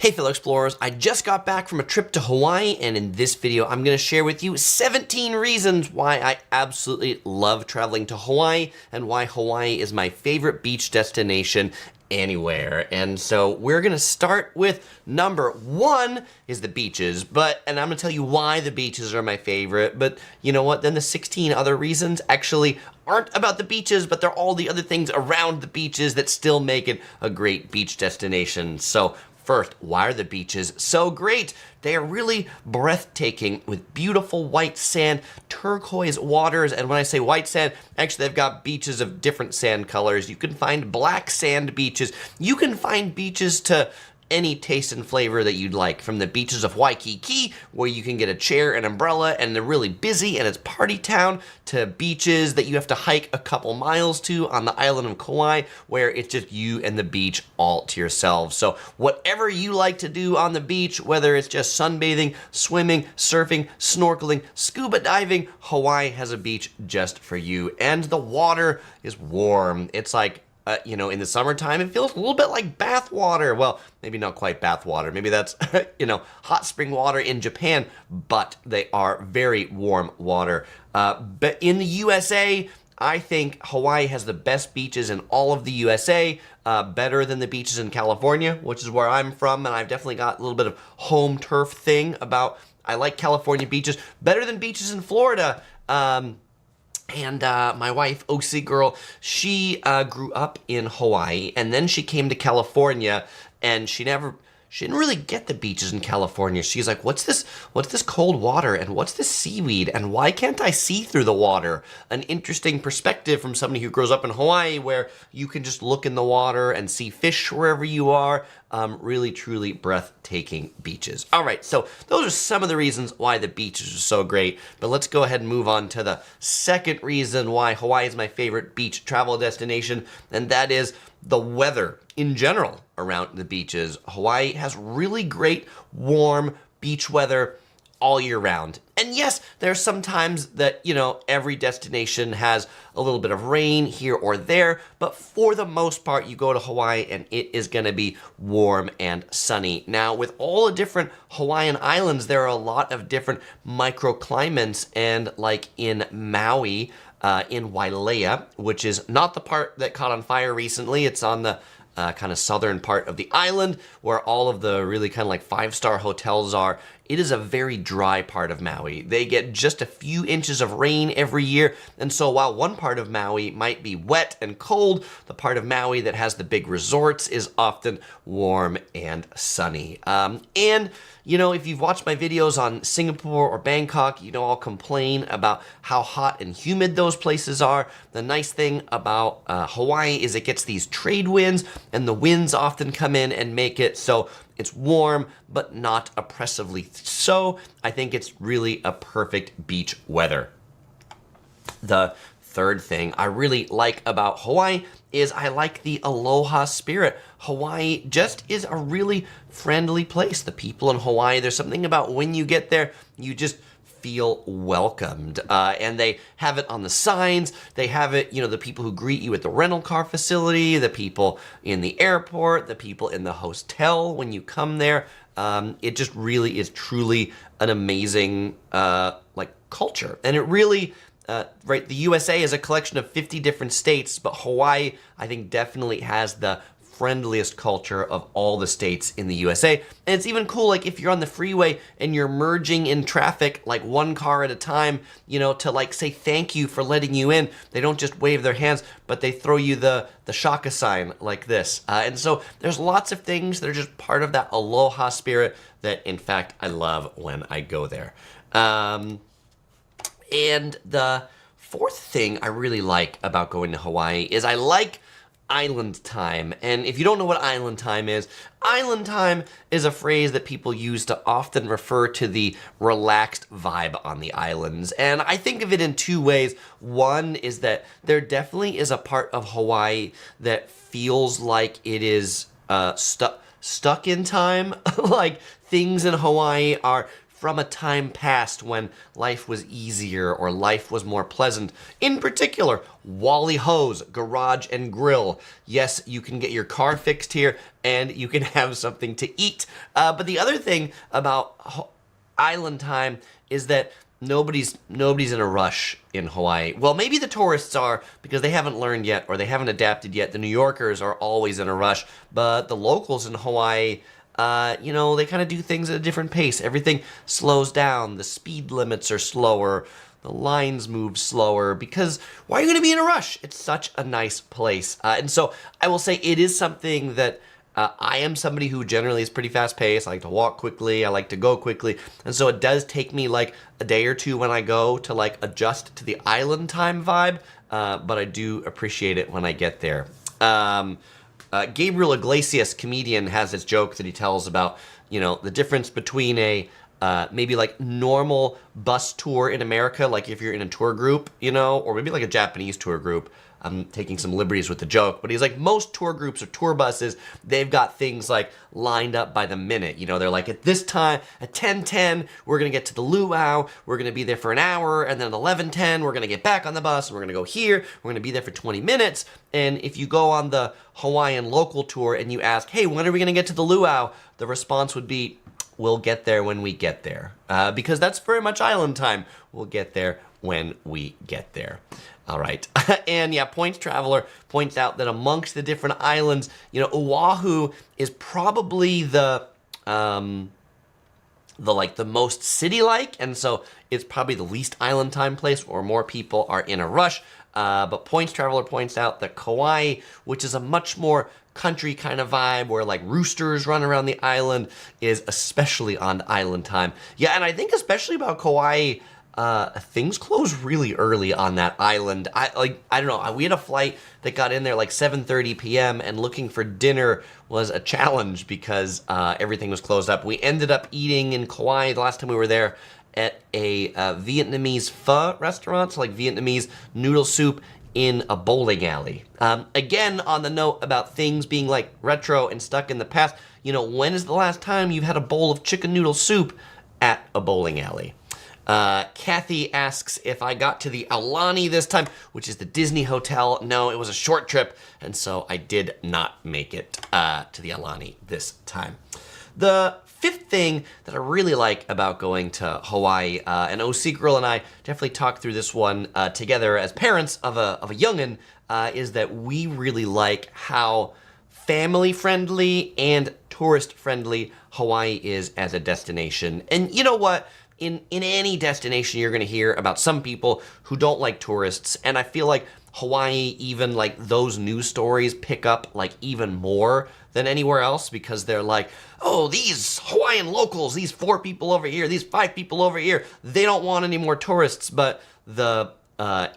Hey fellow explorers, I just got back from a trip to Hawaii, and in this video I'm going to share with you 17 reasons why I absolutely love traveling to Hawaii and why Hawaii is my favorite beach destination anywhere. And so we're going to start with number one is the beaches, and I'm going to tell you why the beaches are my favorite, but you know what, then the 16 other reasons actually aren't about the beaches, but they're all the other things around the beaches that still make it a great beach destination. So first, why are the beaches so great? They are really breathtaking with beautiful white sand, turquoise waters, and when I say white sand, actually they've got beaches of different sand colors. You can find black sand beaches. You can find beaches to any taste and flavor that you'd like, from the beaches of Waikiki, where you can get a chair and umbrella and they're really busy and it's party town, to beaches that you have to hike a couple miles to on the island of Kauai, where it's just you and the beach all to yourselves. So whatever you like to do on the beach, whether it's just sunbathing, swimming, surfing, snorkeling, scuba diving, Hawaii has a beach just for you. And the water is warm. It's like, in the summertime, it feels a little bit like bath water. Well, maybe not quite bath water. Maybe that's, hot spring water in Japan, but they are very warm water. But in the USA, I think Hawaii has the best beaches in all of the USA, better than the beaches in California, which is where I'm from, and I've definitely got a little bit of home turf thing about, I like California beaches better than beaches in Florida. And my wife, OC Girl, she grew up in Hawaii, and then she came to California, and she didn't really get the beaches in California. She's like, what's this cold water, and what's this seaweed, and why can't I see through the water? An interesting perspective from somebody who grows up in Hawaii, where you can just look in the water and see fish wherever you are. Really, truly breathtaking beaches. All right, so those are some of the reasons why the beaches are so great, but let's go ahead and move on to the second reason why Hawaii is my favorite beach travel destination, and that is the weather in general around the beaches. Hawaii has really great, warm beach weather all year round. And yes, there's some times that, every destination has a little bit of rain here or there, but for the most part, you go to Hawaii and it is gonna be warm and sunny. Now, with all the different Hawaiian islands, there are a lot of different microclimates, and like in Maui, in Wailea, which is not the part that caught on fire recently, it's on the kind of southern part of the island where all of the really kind of like five-star hotels are. It is a very dry part of Maui. They get just a few inches of rain every year, and so while one part of Maui might be wet and cold, the part of Maui that has the big resorts is often warm and sunny. If you've watched my videos on Singapore or Bangkok, I'll complain about how hot and humid those places are. The nice thing about Hawaii is it gets these trade winds, and the winds often come in and make it so it's warm, but not oppressively so. I think it's really a perfect beach weather. The third thing I really like about Hawaii is I like the aloha spirit. Hawaii just is a really friendly place. The people in Hawaii, there's something about when you get there, you just feel welcomed. And they have it on the signs. They have it, the people who greet you at the rental car facility, the people in the airport, the people in the hotel when you come there. It just really is truly an amazing culture. And it really, the USA is a collection of 50 different states, but Hawaii, I think, definitely has the friendliest culture of all the states in the USA. And it's even cool, like if you're on the freeway and you're merging in traffic, like one car at a time, to like say thank you for letting you in. They don't just wave their hands, but they throw you the shaka sign like this. And so there's lots of things that are just part of that aloha spirit that, in fact, I love when I go there. And the fourth thing I really like about going to Hawaii is I like island time. And if you don't know what island time is a phrase that people use to often refer to the relaxed vibe on the islands. And I think of it in two ways. One is that there definitely is a part of Hawaii that feels like it is stuck in time. Like things in Hawaii are from a time past when life was easier or life was more pleasant. In particular, Wally Ho's Garage and Grill. Yes, you can get your car fixed here and you can have something to eat. But the other thing about island time is that nobody's in a rush in Hawaii. Well, maybe the tourists are because they haven't learned yet or they haven't adapted yet. The New Yorkers are always in a rush, but the locals in Hawaii, they kind of do things at a different pace. Everything slows down. The speed limits are slower. The lines move slower because why are you going to be in a rush? It's such a nice place. And so I will say it is something that I am somebody who generally is pretty fast paced. I like to walk quickly. I like to go quickly. And so it does take me like a day or two when I go to like adjust to the island time vibe. But I do appreciate it when I get there. Gabriel Iglesias, comedian, has this joke that he tells about, the difference between a maybe like normal bus tour in America, like if you're in a tour group, or maybe like a Japanese tour group. I'm taking some liberties with the joke, but he's like, most tour groups or tour buses, they've got things like lined up by the minute. They're like, at this time, at 10:10, we're going to get to the luau, we're going to be there for an hour, and then at 11:10, we're going to get back on the bus, and we're going to go here, we're going to be there for 20 minutes. And if you go on the Hawaiian local tour and you ask, hey, when are we going to get to the luau? The response would be, we'll get there when we get there. Because that's very much island time. We'll get there when we get there. All right. And yeah, Points Traveler points out that amongst the different islands, Oahu is probably the most city-like, and so it's probably the least island time place where more people are in a rush. But Points Traveler points out that Kauai, which is a much more country kind of vibe where like roosters run around the island, is especially on island time. Yeah, and I think especially about Kauai, things close really early on that island. I don't know. We had a flight that got in there like 7:30 p.m. and looking for dinner was a challenge because everything was closed up. We ended up eating in Kauai the last time we were there at a Vietnamese pho restaurant, so like Vietnamese noodle soup in a bowling alley. Again, on the note about things being like retro and stuck in the past, when is the last time you've had a bowl of chicken noodle soup at a bowling alley? Kathy asks if I got to the Aulani this time, which is the Disney hotel. No, it was a short trip, and so I did not make it to the Aulani this time. The fifth thing that I really like about going to Hawaii, and OC Girl and I definitely talked through this one together as parents of a youngin', is that we really like how family-friendly and tourist-friendly Hawaii is as a destination. And you know what? In any destination, you're going to hear about some people who don't like tourists, and I feel like Hawaii, even like those news stories pick up like even more than anywhere else because they're like, oh, these Hawaiian locals, these 4 people over here, these 5 people over here, they don't want any more tourists, but the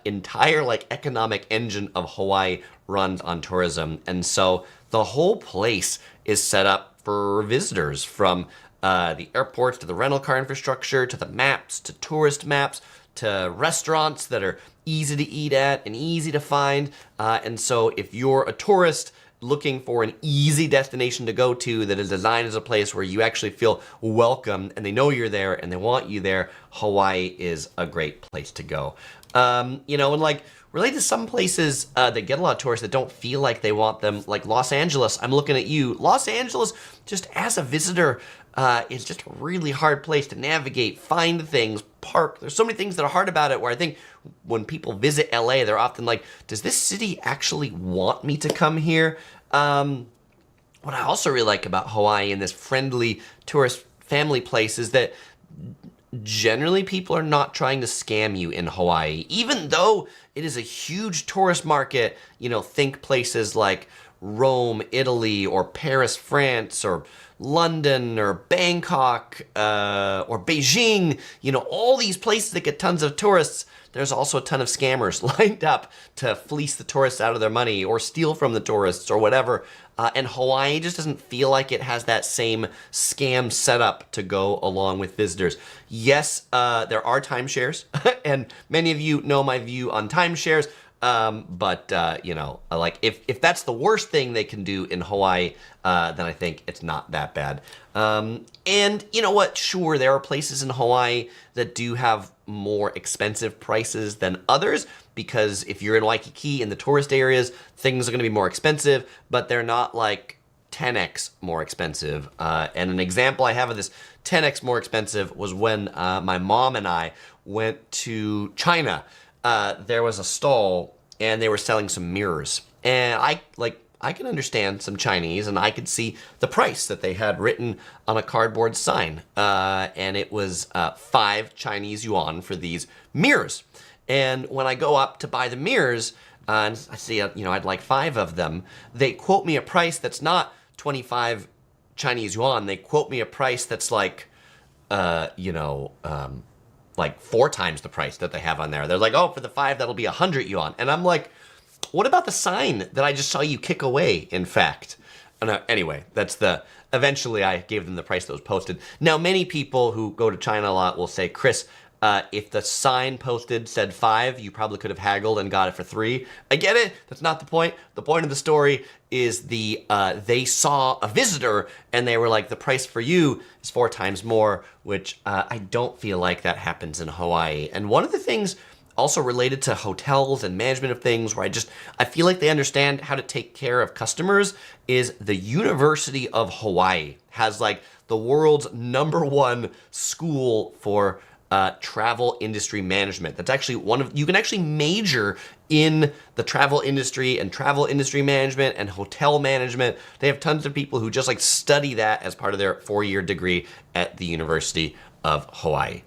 entire like economic engine of Hawaii runs on tourism, and so the whole place is set up for visitors, from the airports to the rental car infrastructure to the maps to tourist maps to restaurants that are easy to eat at and easy to find. And so if you're a tourist looking for an easy destination to go to that is designed as a place where you actually feel welcome and they know you're there and they want you there, Hawaii is a great place to go. And like related to some places that get a lot of tourists that don't feel like they want them, like Los Angeles. I'm looking at you. Los Angeles, just as a visitor, is just a really hard place to navigate, find things, park. There's so many things that are hard about it where I think when people visit LA, they're often like, does this city actually want me to come here? What I also really like about Hawaii and this friendly tourist family place is that generally people are not trying to scam you in Hawaii. Even though it is a huge tourist market, think places like Rome, Italy, or Paris, France, or London, or Bangkok, or Beijing, all these places that get tons of tourists. There's also a ton of scammers lined up to fleece the tourists out of their money or steal from the tourists or whatever. And Hawaii just doesn't feel like it has that same scam setup to go along with visitors. Yes, there are timeshares, and many of you know my view on timeshares. You know, like if that's the worst thing they can do in Hawaii, then I think it's not that bad. And you know what? Sure, there are places in Hawaii that do have more expensive prices than others, because if you're in Waikiki in the tourist areas, things are going to be more expensive, but they're not like 10x more expensive. And an example I have of this 10x more expensive was when my mom and I went to China. There was a stall and they were selling some mirrors. And I can understand some Chinese, and I could see the price that they had written on a cardboard sign. And it was 5 Chinese yuan for these mirrors. And when I go up to buy the mirrors, and I see, you know, I'd like 5 of them, they quote me a price that's not 25 Chinese yuan. They quote me a price that's like, like 4 times the price that they have on there. They're like, oh, for the 5, that'll be 100 yuan. And I'm like, what about the sign that I just saw you kick away, in fact? Anyway, eventually I gave them the price that was posted. Now, many people who go to China a lot will say, Chris, if the sign posted said 5, you probably could have haggled and got it for 3. I get it. That's not the point. The point of the story is they saw a visitor and they were like, the price for you is 4 times more, which I don't feel like that happens in Hawaii. And one of the things also related to hotels and management of things where I feel like they understand how to take care of customers is the University of Hawaii has like the world's #1 school for travel industry management. That's actually you can actually major in the travel industry and travel industry management and hotel management. They have tons of people who just like study that as part of their 4-year degree at the University of Hawaii.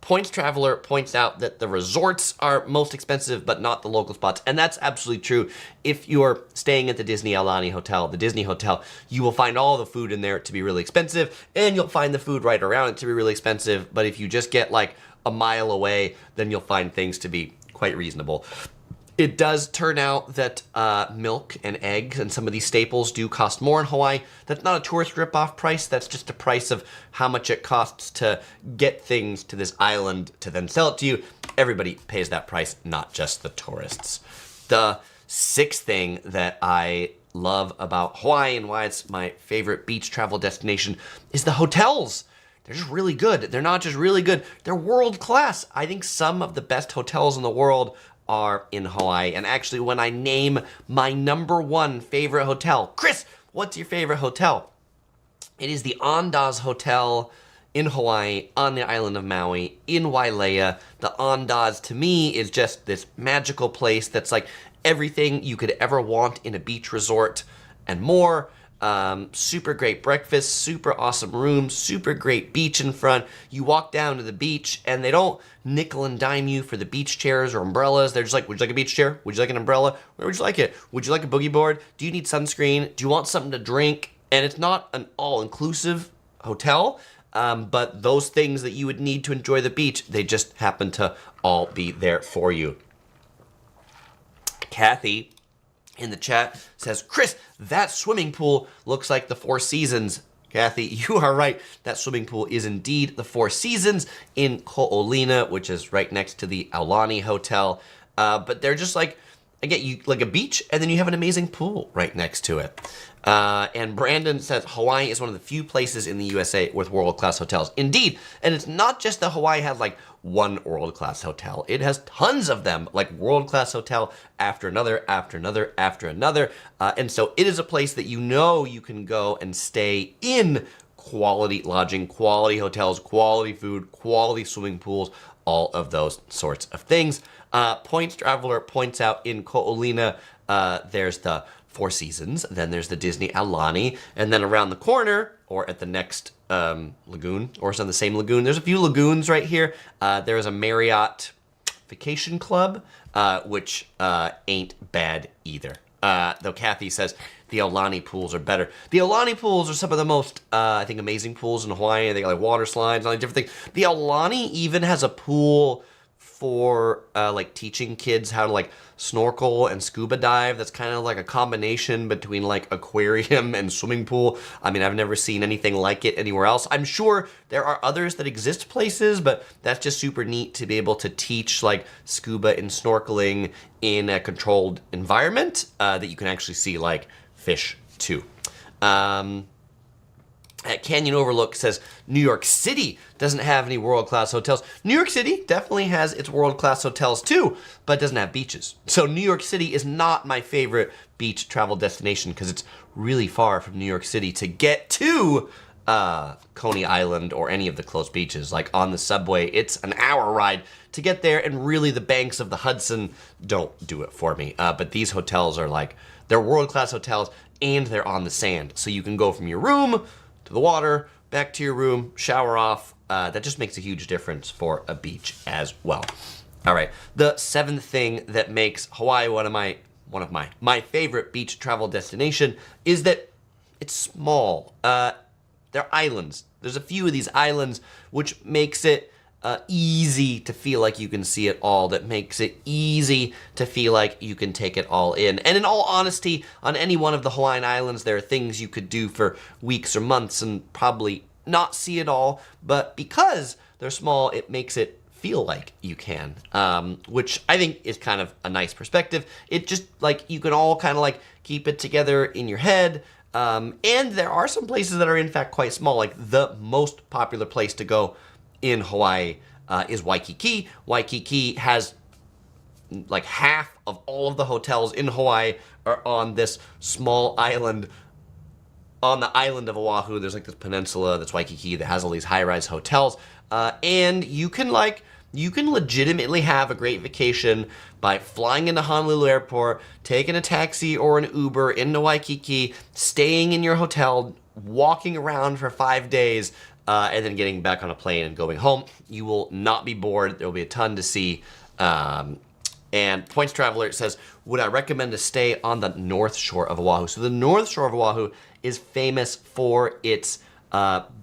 Points Traveler points out that the resorts are most expensive, but not the local spots. And that's absolutely true. If you're staying at the Disney Aulani Hotel, the Disney Hotel, you will find all the food in there to be really expensive, and you'll find the food right around it to be really expensive. But if you just get like a mile away, then you'll find things to be quite reasonable. It does turn out that milk and eggs and some of these staples do cost more in Hawaii. That's not a tourist ripoff price. That's just a price of how much it costs to get things to this island to then sell it to you. Everybody pays that price, not just the tourists. The 6th thing that I love about Hawaii and why it's my favorite beach travel destination is the hotels. They're just really good. They're not just really good. They're world class. I think some of the best hotels in the world are in Hawaii. And actually, when I name my #1 favorite hotel, Chris, what's your favorite hotel? It is the Andaz Hotel in Hawaii on the island of Maui in Wailea. The Andaz to me is just this magical place that's like everything you could ever want in a beach resort and more. Super great breakfast, super awesome room, super great beach in front. You walk down to the beach and they don't nickel and dime you for the beach chairs or umbrellas. They're just like, would you like a beach chair? Would you like an umbrella? Where would you like it? Would you like a boogie board? Do you need sunscreen? Do you want something to drink? And it's not an all-inclusive hotel, but those things that you would need to enjoy the beach, they just happen to all be there for you. Kathy in the chat says, Chris, that swimming pool looks like the Four Seasons. Kathy, you are right. That swimming pool is indeed the Four Seasons in Ko'olina, which is right next to the Aulani Hotel. But they're just like, I get you like a beach, and then you have an amazing pool right next to it. And Brandon says Hawaii is one of the few places in the USA with world-class hotels. Indeed, and it's not just that Hawaii has like one world-class hotel. It has tons of them, like world-class hotel after another, after another, after another. And so it is a place that you know you can go and stay in quality lodging, quality hotels, quality food, quality swimming pools, all of those sorts of things. Points Traveler points out in Ko'olina, there's the Four Seasons, then there's the Disney Aulani, and then around the corner, or at the next lagoon, or it's on the same lagoon, there's a few lagoons right here. There is a Marriott Vacation Club, which ain't bad either. Though Kathy says the Aulani pools are better. The Aulani pools are some of the most, I think, amazing pools in Hawaii. They got like water slides and all these different things. The Aulani even has a pool for like teaching kids how to like snorkel and scuba dive. That's kind of like a combination between like aquarium and swimming pool. I mean, I've never seen anything like it anywhere else. I'm sure there are others that exist places, but that's just super neat to be able to teach like scuba and snorkeling in a controlled environment that you can actually see like fish too. At Canyon Overlook says New York City doesn't have any world-class hotels. New York City definitely has its world-class hotels too, but doesn't have beaches. So New York City is not my favorite beach travel destination because it's really far from New York City to get to Coney Island or any of the close beaches. Like on the subway, it's an hour ride to get there, and really the banks of the Hudson don't do it for me. But these hotels are like, they're world-class hotels and they're on the sand. So you can go from your room to the water, back to your room, shower off. That just makes a huge difference for a beach as well. All right, the seventh thing that makes Hawaii one of my favorite beach travel destination is that it's small. They're islands. There's a few of these islands, which makes it easy to feel like you can see it all, that makes it easy to feel like you can take it all in. And in all honesty, on any one of the Hawaiian Islands, there are things you could do for weeks or months and probably not see it all, but because they're small, it makes it feel like you can, which I think is kind of a nice perspective. It just, like, you can all kind of like keep it together in your head. And there are some places that are in fact quite small, like the most popular place to go in Hawaii is Waikiki. Waikiki has like half of all of the hotels in Hawaii are on this small island. On the island of Oahu, there's like this peninsula that's Waikiki that has all these high-rise hotels, and you can legitimately have a great vacation by flying into Honolulu Airport, taking a taxi or an Uber into Waikiki, staying in your hotel, walking around for 5 days, and then getting back on a plane and going home. You will not be bored. There will be a ton to see. And Points Traveler says, would I recommend to stay on the North Shore of Oahu? So the North Shore of Oahu is famous for its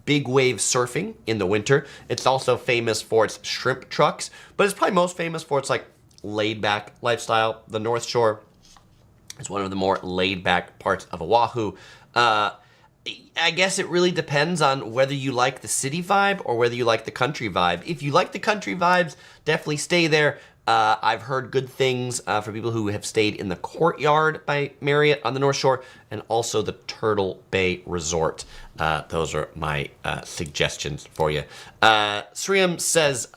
big wave surfing in the winter. It's also famous for its shrimp trucks, but it's probably most famous for its like laid-back lifestyle. The North Shore is one of the more laid-back parts of Oahu. I guess it really depends on whether you like the city vibe or whether you like the country vibe. If you like the country vibes, definitely stay there. I've heard good things for people who have stayed in the Courtyard by Marriott on the North Shore and also the Turtle Bay Resort. Those are my suggestions for you. Sriam says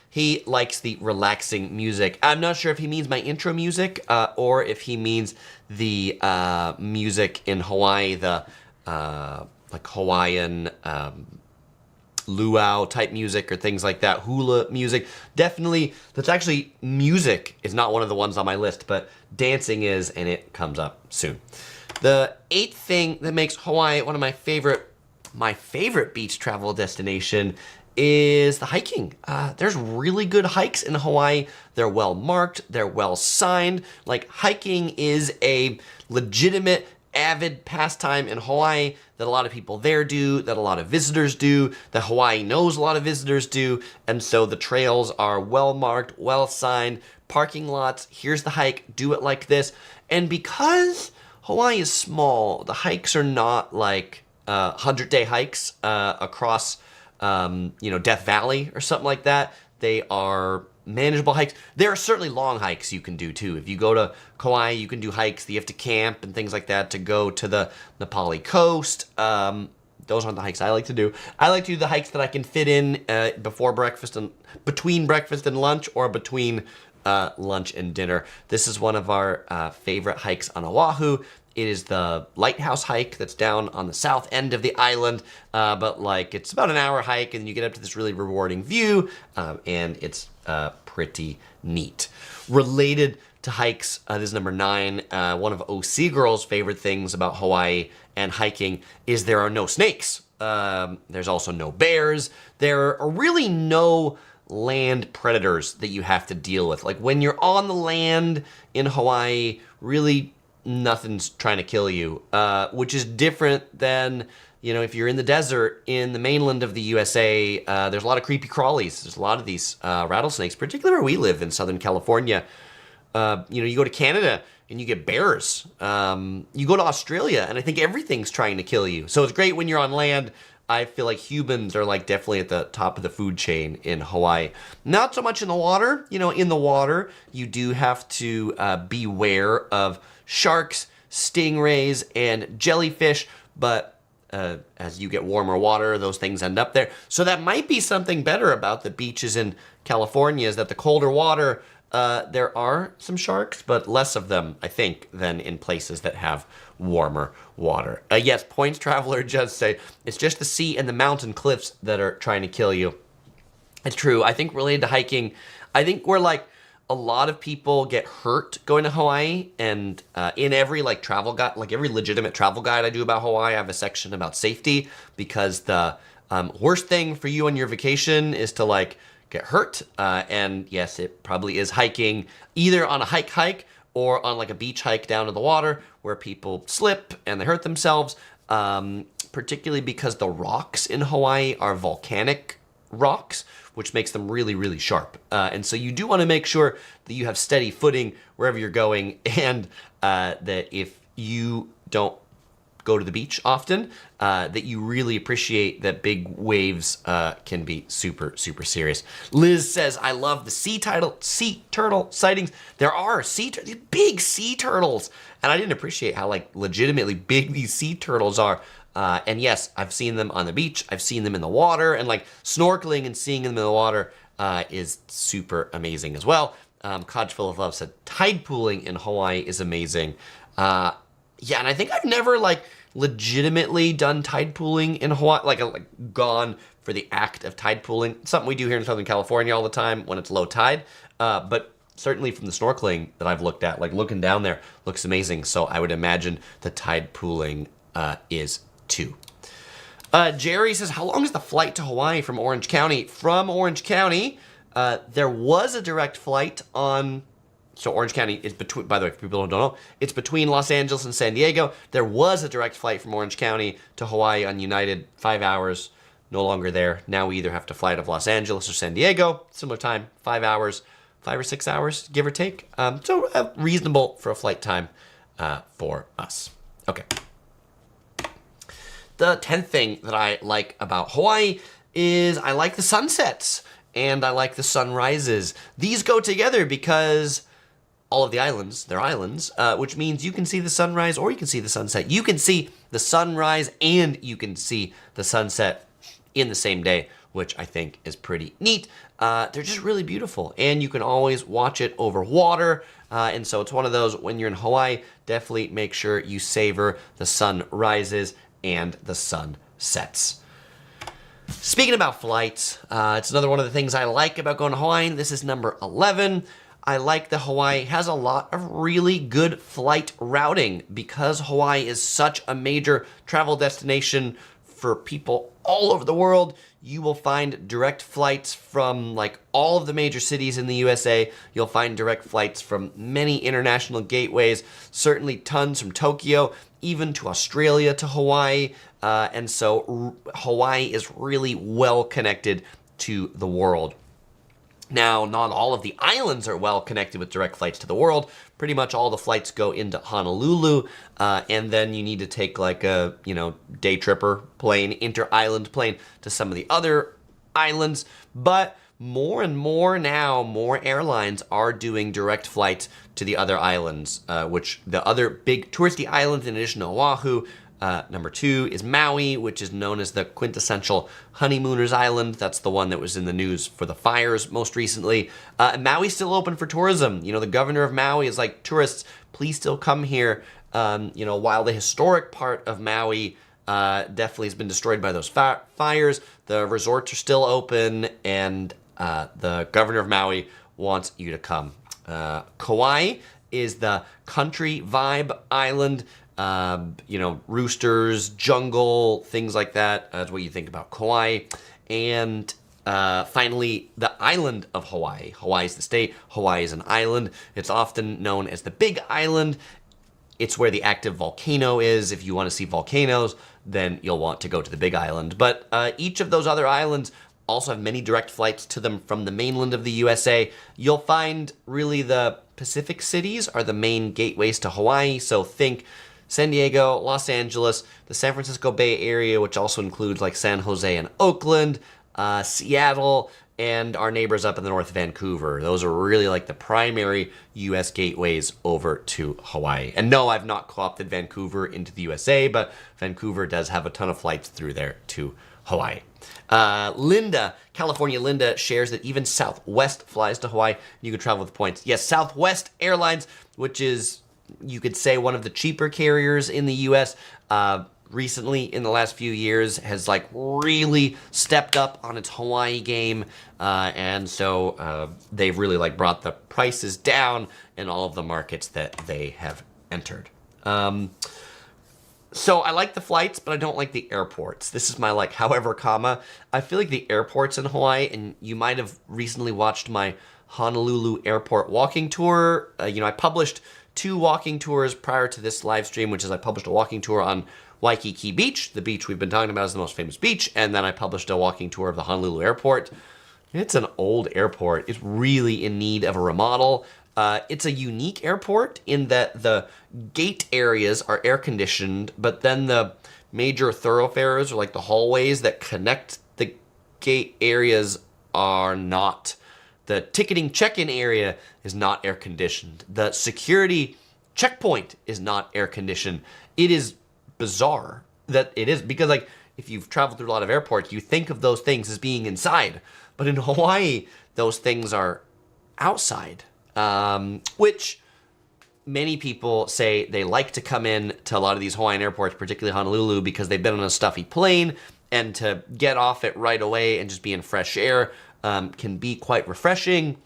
he likes the relaxing music. I'm not sure if he means my intro music or if he means the music in Hawaii, the like Hawaiian luau type music or things like that, hula music. Definitely, that's actually, music is not one of the ones on my list, but dancing is, and it comes up soon. The eighth thing that makes Hawaii one of my favorite beach travel destination is the hiking. There's really good hikes in Hawaii. They're well marked, they're well signed. Like, hiking is a legitimate avid pastime in Hawaii that a lot of people there do, that a lot of visitors do, that Hawaii knows a lot of visitors do, and so the trails are well marked, well signed, parking lots, here's the hike, do it like this. And because Hawaii is small, the hikes are not like 100-day hikes across Death Valley or something like that. They are manageable hikes. There are certainly long hikes you can do too. If you go to Kauai, you can do hikes that you have to camp and things like that to go to the Nepali coast. Those aren't the hikes I like to do. I like to do the hikes that I can fit in before breakfast and between breakfast and lunch, or between lunch and dinner. This is one of our favorite hikes on Oahu. It is the lighthouse hike that's down on the south end of the island, but like it's about an hour hike, and you get up to this really rewarding view, and it's pretty neat. Related to hikes, this is number 9. One of OC Girl's favorite things about Hawaii and hiking is there are no snakes. There's also no bears. There are really no land predators that you have to deal with. Like when you're on the land in Hawaii, really nothing's trying to kill you, which is different than you know, if you're in the desert in the mainland of the USA, there's a lot of creepy crawlies. There's a lot of these rattlesnakes, particularly where we live in Southern California. You know, you go to Canada and you get bears. You go to Australia and I think everything's trying to kill you. So it's great when you're on land. I feel like humans are like definitely at the top of the food chain in Hawaii. Not so much in the water. You know, in the water, you do have to beware of sharks, stingrays, and jellyfish. But as you get warmer water, those things end up there. So that might be something better about the beaches in California, is that the colder water, there are some sharks, but less of them, I think, than in places that have warmer water. Yes, Points Traveler just say, it's just the sea and the mountain cliffs that are trying to kill you. It's true. I think related to hiking, I think we're like, a lot of people get hurt going to Hawaii, and in every like travel guide, like every legitimate travel guide I do about Hawaii, I have a section about safety, because the worst thing for you on your vacation is to like get hurt. And yes, it probably is hiking, either on a hike or on like a beach hike down to the water where people slip and they hurt themselves, particularly because the rocks in Hawaii are volcanic rocks, which makes them really, really sharp. And so you do want to make sure that you have steady footing wherever you're going, and that if you don't go to the beach often, that you really appreciate that big waves can be super, super serious. Liz says, I love the sea turtle sightings. There are big sea turtles, and I didn't appreciate how like legitimately big these sea turtles are. And yes, I've seen them on the beach. I've seen them in the water, and like snorkeling and seeing them in the water is super amazing as well. Codge Full of Love said tide pooling in Hawaii is amazing. Yeah, and I think I've never like legitimately done tide pooling in Hawaii, like gone for the act of tide pooling. It's something we do here in Southern California all the time when it's low tide. But certainly from the snorkeling that I've looked at, like looking down there looks amazing. So I would imagine the tide pooling is too. Jerry says, how long is the flight to Hawaii from Orange County? From Orange County, there was a direct flight on... So Orange County is between, by the way, for people who don't know, it's between Los Angeles and San Diego. There was a direct flight from Orange County to Hawaii on United, 5 hours, no longer there. Now we either have to fly out of Los Angeles or San Diego, similar time, 5 hours, 5 or 6 hours, give or take. So reasonable for a flight time for us. Okay. The 10th thing that I like about Hawaii is I like the sunsets and I like the sunrises. These go together because all of the islands, they're islands, which means you can see the sunrise or you can see the sunset. You can see the sunrise and you can see the sunset in the same day, which I think is pretty neat. They're just really beautiful, and you can always watch it over water. And so it's one of those, when you're in Hawaii, definitely make sure you savor the sunrises and the sunsets. Speaking about flights, it's another one of the things I like about going to Hawaii. This is number 11. I like that Hawaii has a lot of really good flight routing because Hawaii is such a major travel destination for people all over the world. You will find direct flights from like all of the major cities in the USA. You'll find direct flights from many international gateways, certainly tons from Tokyo, even to Australia to Hawaii. And so Hawaii is really well connected to the world. Now, not all of the islands are well connected with direct flights to the world. Pretty much all the flights go into Honolulu, and then you need to take like a, day tripper plane, inter-island plane to some of the other islands. But more and more now, more airlines are doing direct flights to the other islands, which the other big touristy islands in addition to Oahu, number 2 is Maui, which is known as the quintessential honeymooners island. That's the one that was in the news for the fires most recently. Maui's still open for tourism. The governor of Maui is like, tourists, please still come here. While the historic part of Maui definitely has been destroyed by those fires, the resorts are still open, and the governor of Maui wants you to come. Kauai is the country vibe island. Roosters, jungle, things like that. That's what you think about Kauai. And finally, the island of Hawaii. Hawaii is the state. Hawaii is an island. It's often known as the Big Island. It's where the active volcano is. If you want to see volcanoes, then you'll want to go to the Big Island. But each of those other islands also have many direct flights to them from the mainland of the USA. You'll find really the Pacific cities are the main gateways to Hawaii. So think San Diego, Los Angeles, the San Francisco Bay Area, which also includes like San Jose and Oakland, Seattle, and our neighbors up in the north, Vancouver. Those are really like the primary U.S. gateways over to Hawaii. And no, I've not co-opted Vancouver into the USA, but Vancouver does have a ton of flights through there to Hawaii. California Linda shares that even Southwest flies to Hawaii. You can travel with points. Yes, Southwest Airlines, which is, you could say, one of the cheaper carriers in the U.S., recently in the last few years has like really stepped up on its Hawaii game, and so they've really like brought the prices down in all of the markets that they have entered. So I like the flights, but I don't like the airports. This is my like however comma. I feel like the airports in Hawaii, and you might have recently watched my Honolulu airport walking tour. I published 2 walking tours prior to this live stream, which is I published a walking tour on Waikiki Beach, the beach we've been talking about as the most famous beach, and then I published a walking tour of the Honolulu airport. It's an old airport. It's really in need of a remodel. It's a unique airport in that the gate areas are air conditioned, but then the major thoroughfares, or like the hallways that connect the gate areas, are not. The ticketing check-in area is not air conditioned. The security checkpoint is not air conditioned. It is bizarre that it is, because like if you've traveled through a lot of airports, you think of those things as being inside, but in Hawaii those things are outside, which many people say they like to come in to a lot of these Hawaiian airports, particularly Honolulu, because they've been on a stuffy plane, and to get off it right away and just be in fresh air can be quite refreshing.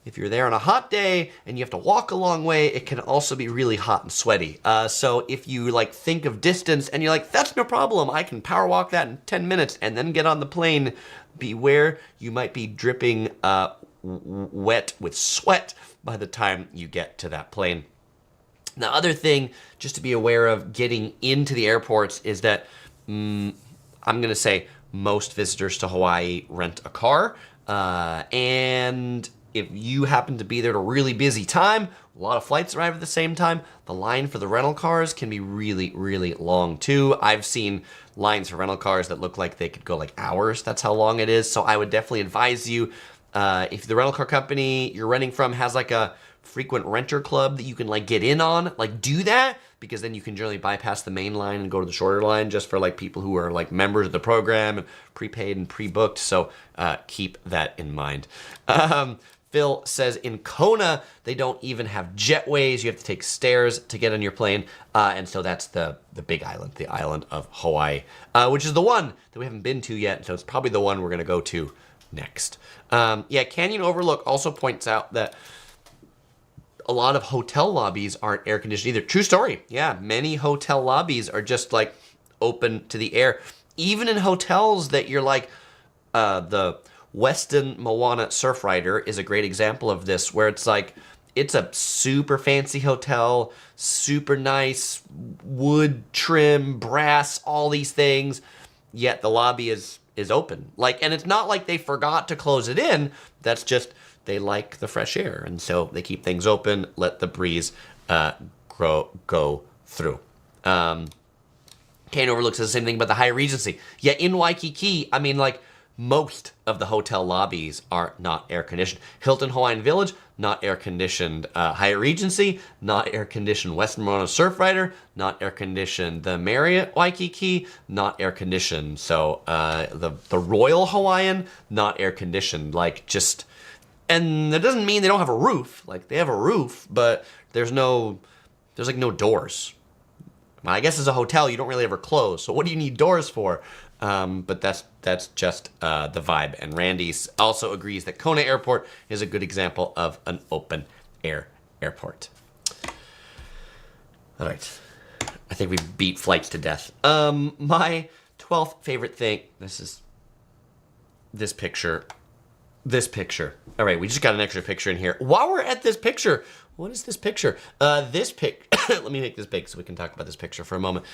If you're there on a hot day and you have to walk a long way, it can also be really hot and sweaty. So if you like think of distance and you're like, that's no problem, I can power walk that in 10 minutes and then get on the plane, beware, you might be dripping wet with sweat by the time you get to that plane. The other thing just to be aware of getting into the airports is that I'm gonna say most visitors to Hawaii rent a car, and if you happen to be there at a really busy time, a lot of flights arrive at the same time, the line for the rental cars can be really, really long too. I've seen lines for rental cars that look like they could go like hours. That's how long it is. So I would definitely advise you, if the rental car company you're renting from has like a frequent renter club that you can like get in on, like do that, because then you can generally bypass the main line and go to the shorter line just for like people who are like members of the program and prepaid and pre-booked. So keep that in mind. Phil says in Kona, they don't even have jetways. You have to take stairs to get on your plane. And so that's the big island, the island of Hawaii, which is the one that we haven't been to yet. So it's probably the one we're going to go to next. Canyon Overlook also points out that a lot of hotel lobbies aren't air conditioned either. True story. Yeah, many hotel lobbies are just like open to the air. Even in hotels that you're like, the Westin Moana Surfrider is a great example of this, where it's like, it's a super fancy hotel, super nice, wood trim, brass, all these things, yet the lobby is open. Like, and it's not like they forgot to close it in, that's just, they like the fresh air, and so they keep things open, let the breeze go through. Canyon Overlook says the same thing about the Hyatt Regency. Yeah, in Waikiki, I mean, like, most of the hotel lobbies are not air conditioned. Hilton Hawaiian Village, not air conditioned. Hyatt Regency, not air conditioned. Westin Moana Surfrider, not air conditioned. The Marriott Waikiki, not air conditioned. So the Royal Hawaiian, not air conditioned. Like, just, and that doesn't mean they don't have a roof. Like, they have a roof, but there's like no doors. Well, I guess as a hotel, you don't really ever close. So what do you need doors for? But that's just the vibe. And Randy also agrees that Kona Airport is a good example of an open air airport. All right. I think we beat flights to death. My 12th favorite thing, this is this picture. All right, we just got an extra picture in here. While we're at this picture, What is this picture? Let me make this big so we can talk about this picture for a moment.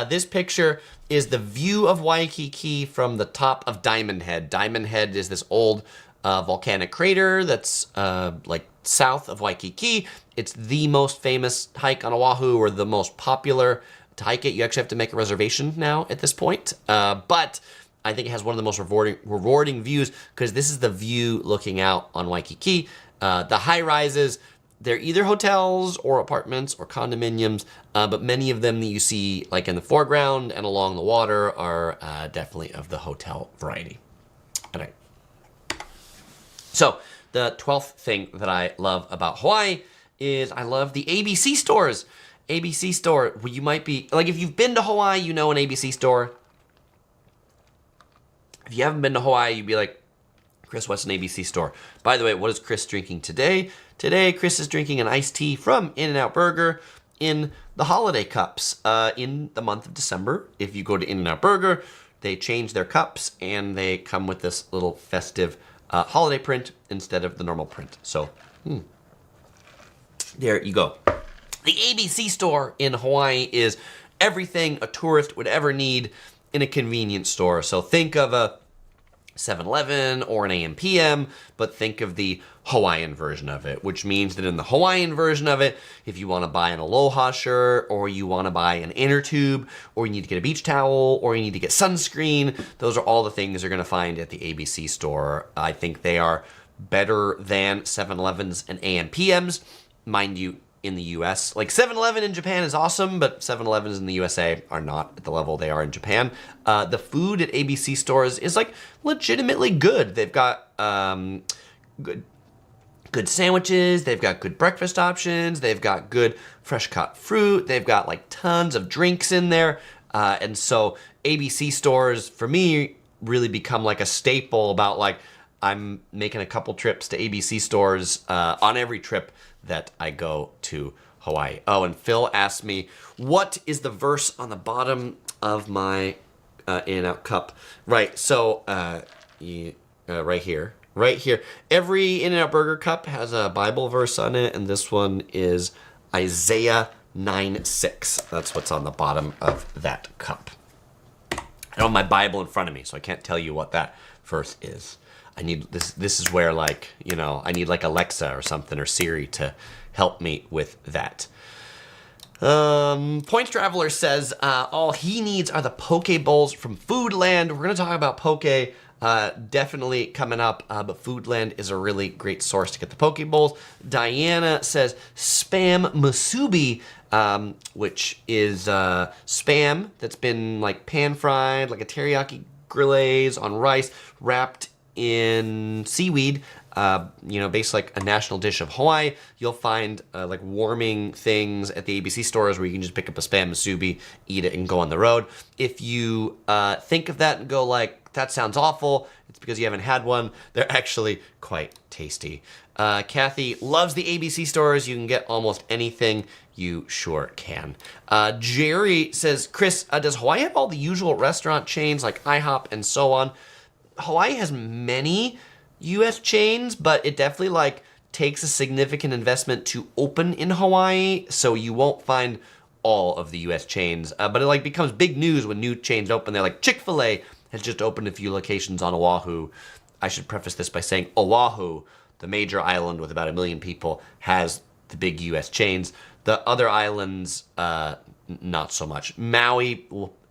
This picture is the view of Waikiki from the top of Diamond Head. Diamond Head is this old volcanic crater that's like south of Waikiki. It's the most famous hike on Oahu, or the most popular to hike it. You actually have to make a reservation now at this point. But I think it has one of the most rewarding views, because this is the view looking out on Waikiki. The high rises, they're either hotels or apartments or condominiums, but many of them that you see like in the foreground and along the water are definitely of the hotel variety. All right. So the 12th thing that I love about Hawaii is I love the ABC stores. ABC store, well, you might be, like, if you've been to Hawaii, you know an ABC store. If you haven't been to Hawaii, you'd be like, Chris, what's an ABC store? By the way, what is Chris drinking today? Today, Chris is drinking an iced tea from In-N-Out Burger in the holiday cups. In the month of December, if you go to In-N-Out Burger, they change their cups and they come with this little festive holiday print instead of the normal print. So, there you go. The ABC store in Hawaii is everything a tourist would ever need in a convenience store. So think of a 7-Eleven or an AM/PM, but think of the Hawaiian version of it, which means that in the Hawaiian version of it, if you want to buy an Aloha shirt, or you want to buy an inner tube, or you need to get a beach towel, or you need to get sunscreen, those are all the things you're going to find at the ABC store. I think they are better than 7-Elevens and AM/PMs. Mind you, in the US. Like 7-Eleven in Japan is awesome, but 7-Elevens in the USA are not at the level they are in Japan. The food at ABC stores is like legitimately good. They've got good sandwiches, they've got good breakfast options, they've got good fresh cut fruit, they've got like tons of drinks in there. And so ABC stores for me really become like a staple about like I'm making a couple trips to ABC stores on every trip that I go to Hawaii. Oh, and Phil asked me, what is the verse on the bottom of my In-N-Out cup? Right, so right here. Right here. Every In-N-Out Burger cup has a Bible verse on it, and this one is Isaiah 9:6. That's what's on the bottom of that cup. I don't have my Bible in front of me, so I can't tell you what that verse is. I need this is where, like, you know, I need like Alexa or something, or Siri to help me with that. Points Traveler says all he needs are the poke bowls from Foodland. We're gonna talk about poke definitely coming up, but Foodland is a really great source to get the poke bowls. Diana says spam musubi, which is spam that's been like pan fried, like a teriyaki grillaze on rice, wrapped in seaweed, you know, based like a national dish of Hawaii. You'll find like warming things at the ABC stores where you can just pick up a spam musubi, eat it, and go on the road. If you think of that and go like, that sounds awful, it's because you haven't had one. They're actually quite tasty. Kathy loves the ABC stores. You can get almost anything. You sure can. Jerry says, Chris, does Hawaii have all the usual restaurant chains like IHOP and so on? Hawaii has many U.S. chains, but it definitely like takes a significant investment to open in Hawaii, so you won't find all of the U.S. chains. But it like becomes big news when new chains open. They're like Chick-fil-A has just opened a few locations on Oahu. I should preface this by saying Oahu, the major island with about 1 million people, has the big U.S. chains. The other islands, not so much. Maui,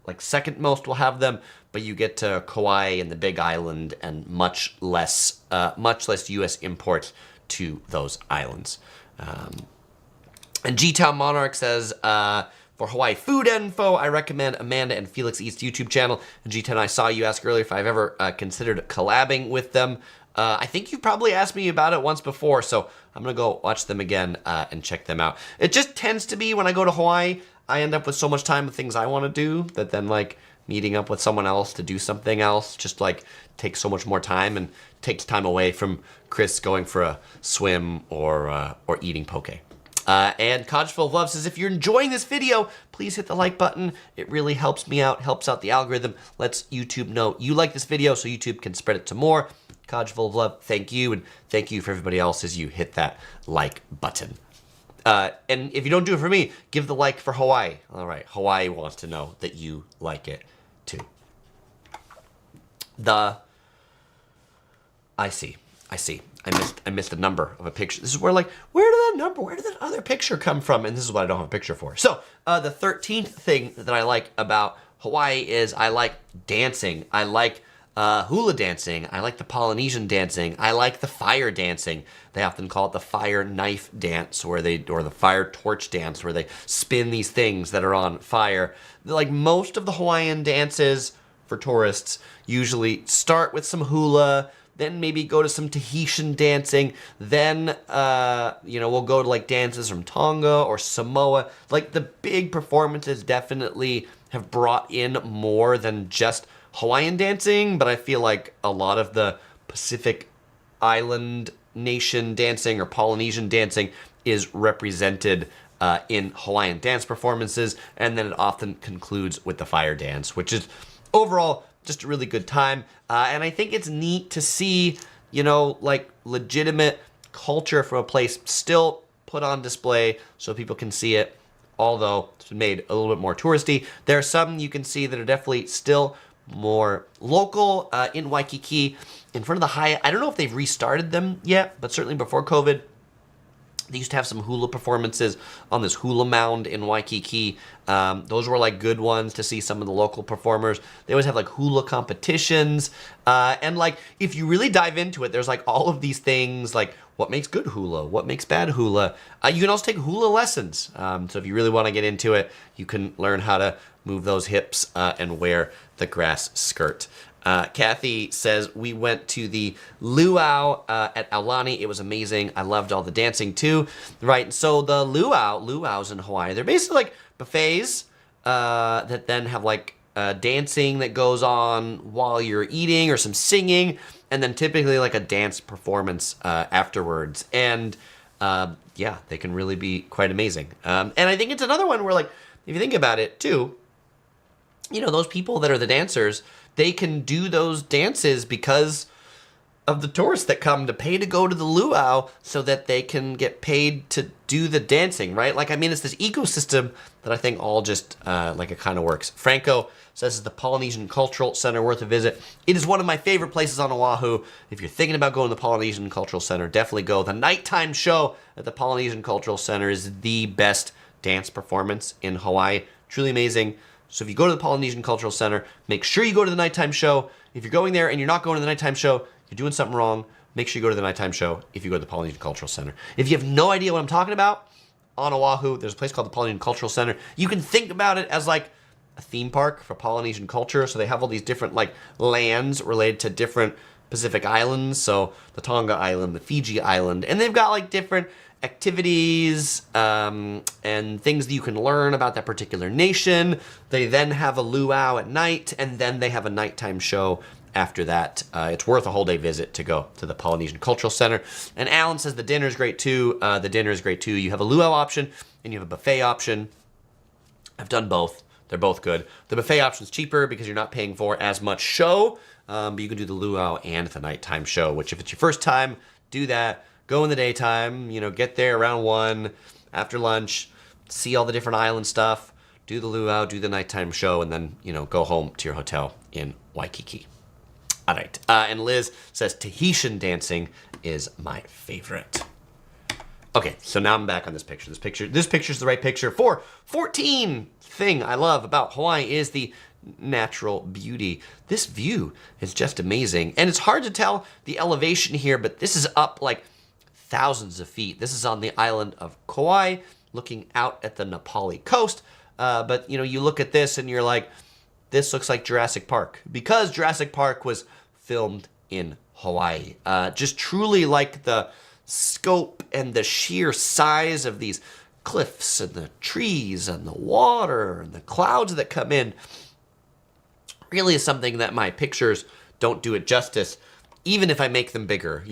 like second most, will have them, but you get to Kauai and the Big Island, and much less U.S. imports to those islands. And G-Town Monarch says, for Hawaii food info, I recommend Amanda and Felix Eats YouTube channel. And G-Town, I saw you ask earlier if I've ever considered collabing with them. I think you probably asked me about it once before, so I'm gonna go watch them again and check them out. It just tends to be when I go to Hawaii, I end up with so much time with things I want to do that then like meeting up with someone else to do something else just like takes so much more time and takes time away from Chris going for a swim or eating poke. And Codgeful of Love says, if you're enjoying this video, please hit the like button. It really helps me out, helps out the algorithm, lets YouTube know you like this video so YouTube can spread it to more. Codgeful of Love, thank you, and thank you for everybody else as you hit that like button. And if you don't do it for me, give the like for Hawaii. All right, Hawaii wants to know that you like it too. I see. I missed a number of a picture. This is where where did that other picture come from? And this is what I don't have a picture for. So the 13th thing that I like about Hawaii is I like dancing. I like hula dancing. I like the Polynesian dancing. I like the fire dancing. They often call it the fire knife dance, or the fire torch dance, where they spin these things that are on fire. Like most of the Hawaiian dances for tourists usually start with some hula, then maybe go to some Tahitian dancing, then we'll go to dances from Tonga or Samoa. Like the big performances definitely have brought in more than just Hawaiian dancing, but I feel like a lot of the Pacific Island nation dancing or Polynesian dancing is represented in Hawaiian dance performances, and then it often concludes with the fire dance, which is overall just a really good time. And I think it's neat to see, legitimate culture from a place still put on display so people can see it, although it's been made a little bit more touristy. There are some you can see that are definitely still more local in Waikiki. In front of the Hyatt, I don't know if they've restarted them yet, but certainly before COVID, they used to have some hula performances on this hula mound in Waikiki. Those were good ones to see some of the local performers. They always have hula competitions. And if you really dive into it, there's all of these things what makes good hula, what makes bad hula. You can also take hula lessons. So if you really want to get into it, you can learn how to move those hips and wear the grass skirt. Kathy says, we went to the luau at Aulani. It was amazing. I loved all the dancing too. Right, so the luau's in Hawaii, they're basically buffets that then have dancing that goes on while you're eating, or some singing, and then typically a dance performance afterwards. And they can really be quite amazing. And I think it's another one where if you think about it too, those people that are the dancers, they can do those dances because of the tourists that come to pay to go to the luau, so that they can get paid to do the dancing, right? It's this ecosystem that I think all just it kind of works. Franco says it's the Polynesian Cultural Center, worth a visit. It is one of my favorite places on Oahu. If you're thinking about going to the Polynesian Cultural Center, definitely go. The nighttime show at the Polynesian Cultural Center is the best dance performance in Hawaii. Truly amazing. So if you go to the Polynesian Cultural Center, make sure you go to the nighttime show. If you're going there and you're not going to the nighttime show, you're doing something wrong. Make sure you go to the nighttime show if you go to the Polynesian Cultural Center. If you have no idea what I'm talking about, on Oahu, there's a place called the Polynesian Cultural Center. You can think about it as a theme park for Polynesian culture. So they have all these different lands related to different Pacific islands. So the Tonga Island, the Fiji Island, and they've got different activities and things that you can learn about that particular nation. They then have a luau at night, and then they have a nighttime show after that. It's worth a whole day visit to go to the Polynesian Cultural Center. And Alan says the dinner is great too. You have a luau option and you have a buffet option. I've done both. They're both good. The buffet option is cheaper because you're not paying for as much show, but you can do the luau and the nighttime show, which if it's your first time, do that. Go in the daytime, get there around 1 after lunch, see all the different island stuff, do the luau, do the nighttime show, and then, go home to your hotel in Waikiki. All right. And Liz says Tahitian dancing is my favorite. Okay, so now I'm back on this picture. This picture is the right picture for 14 thing I love about Hawaii is the natural beauty. This view is just amazing. And it's hard to tell the elevation here, but this is up thousands of feet. This is on the island of Kauai, looking out at the Nepali coast. But you look at this and you're this looks like Jurassic Park, because Jurassic Park was filmed in Hawaii. Just truly the scope and the sheer size of these cliffs and the trees and the water and the clouds that come in really is something that my pictures don't do it justice, even if I make them bigger.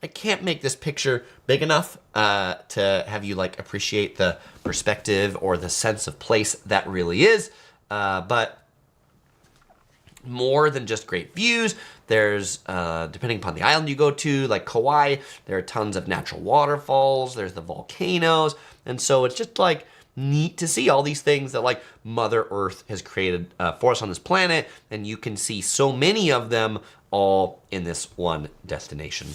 I can't make this picture big enough to have you appreciate the perspective or the sense of place that really is. But more than just great views. There's, depending upon the island you go to, like Kauai, there are tons of natural waterfalls, there's the volcanoes, and so it's just like neat to see all these things that like Mother Earth has created for us on this planet, and you can see so many of them all in this one destination.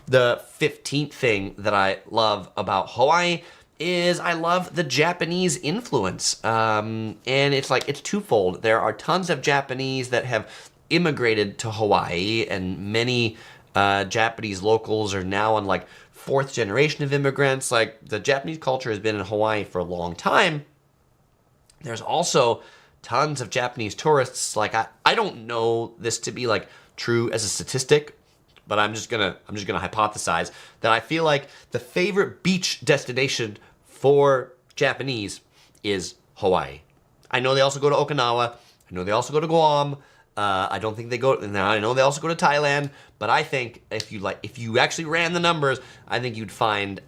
The 15th thing that I love about Hawaii is I love the Japanese influence. And it's twofold. There are tons of Japanese that have immigrated to Hawaii, and many Japanese locals are now on like fourth generation of immigrants. Like the Japanese culture has been in Hawaii for a long time. There's also tons of Japanese tourists. Like I don't know this to be like true as a statistic, but I'm just gonna hypothesize that I feel like the favorite beach destination for Japanese is Hawaii. I know they also go to Okinawa. I know they also go to Guam. I don't think they go. Now I know they also go to Thailand. But I think if you actually ran the numbers, I think you'd find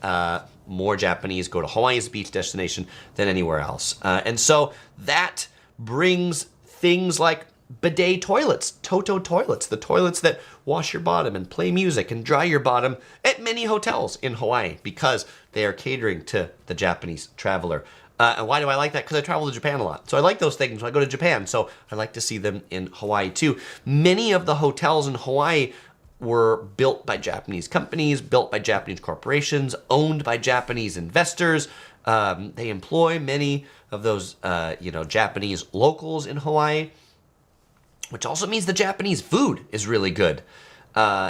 more Japanese go to Hawaii as a beach destination than anywhere else. And so that brings things like bidet toilets, Toto toilets, the toilets that wash your bottom and play music and dry your bottom at many hotels in Hawaii because they are catering to the Japanese traveler. And why do I like that? Because I travel to Japan a lot. So I like those things when I go to Japan. So I like to see them in Hawaii too. Many of the hotels in Hawaii were built by Japanese companies, built by Japanese corporations, owned by Japanese investors. They employ many of those, Japanese locals in Hawaii, which also means the Japanese food is really good.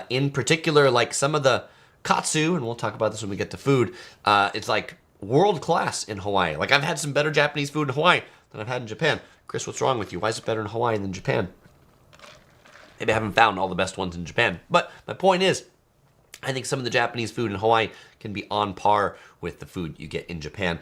In particular, like some of the katsu, and we'll talk about this when we get to food, it's like world class in Hawaii. Like I've had some better Japanese food in Hawaii than I've had in Japan. Chris, what's wrong with you? Why is it better in Hawaii than Japan? Maybe I haven't found all the best ones in Japan. But my point is, I think some of the Japanese food in Hawaii can be on par with the food you get in Japan.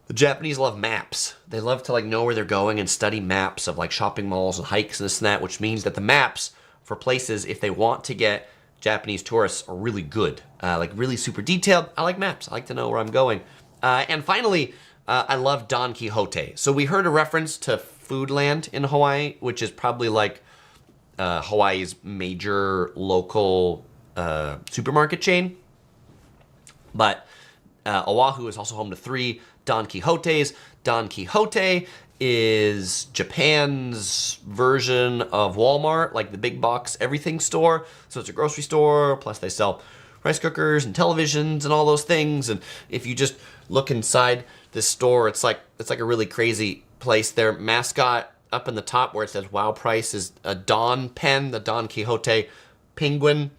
The Japanese love maps. They love to like know where they're going and study maps of like shopping malls and hikes and this and that, which means that the maps for places, if they want to get Japanese tourists, are really good, like really super detailed. I like maps. I like to know where I'm going. And finally, I love Don Quixote. So we heard a reference to Foodland in Hawaii, which is probably like Hawaii's major local supermarket chain. But Oahu is also home to 3 Don Quixotes. Don Quixote is Japan's version of Walmart, like the big box everything store. So it's a grocery store, plus they sell rice cookers and televisions and all those things. And if you just look inside this store, it's like a really crazy place. Their mascot up in the top where it says "Wow Price" is a Don pen, the Don Quixote penguin.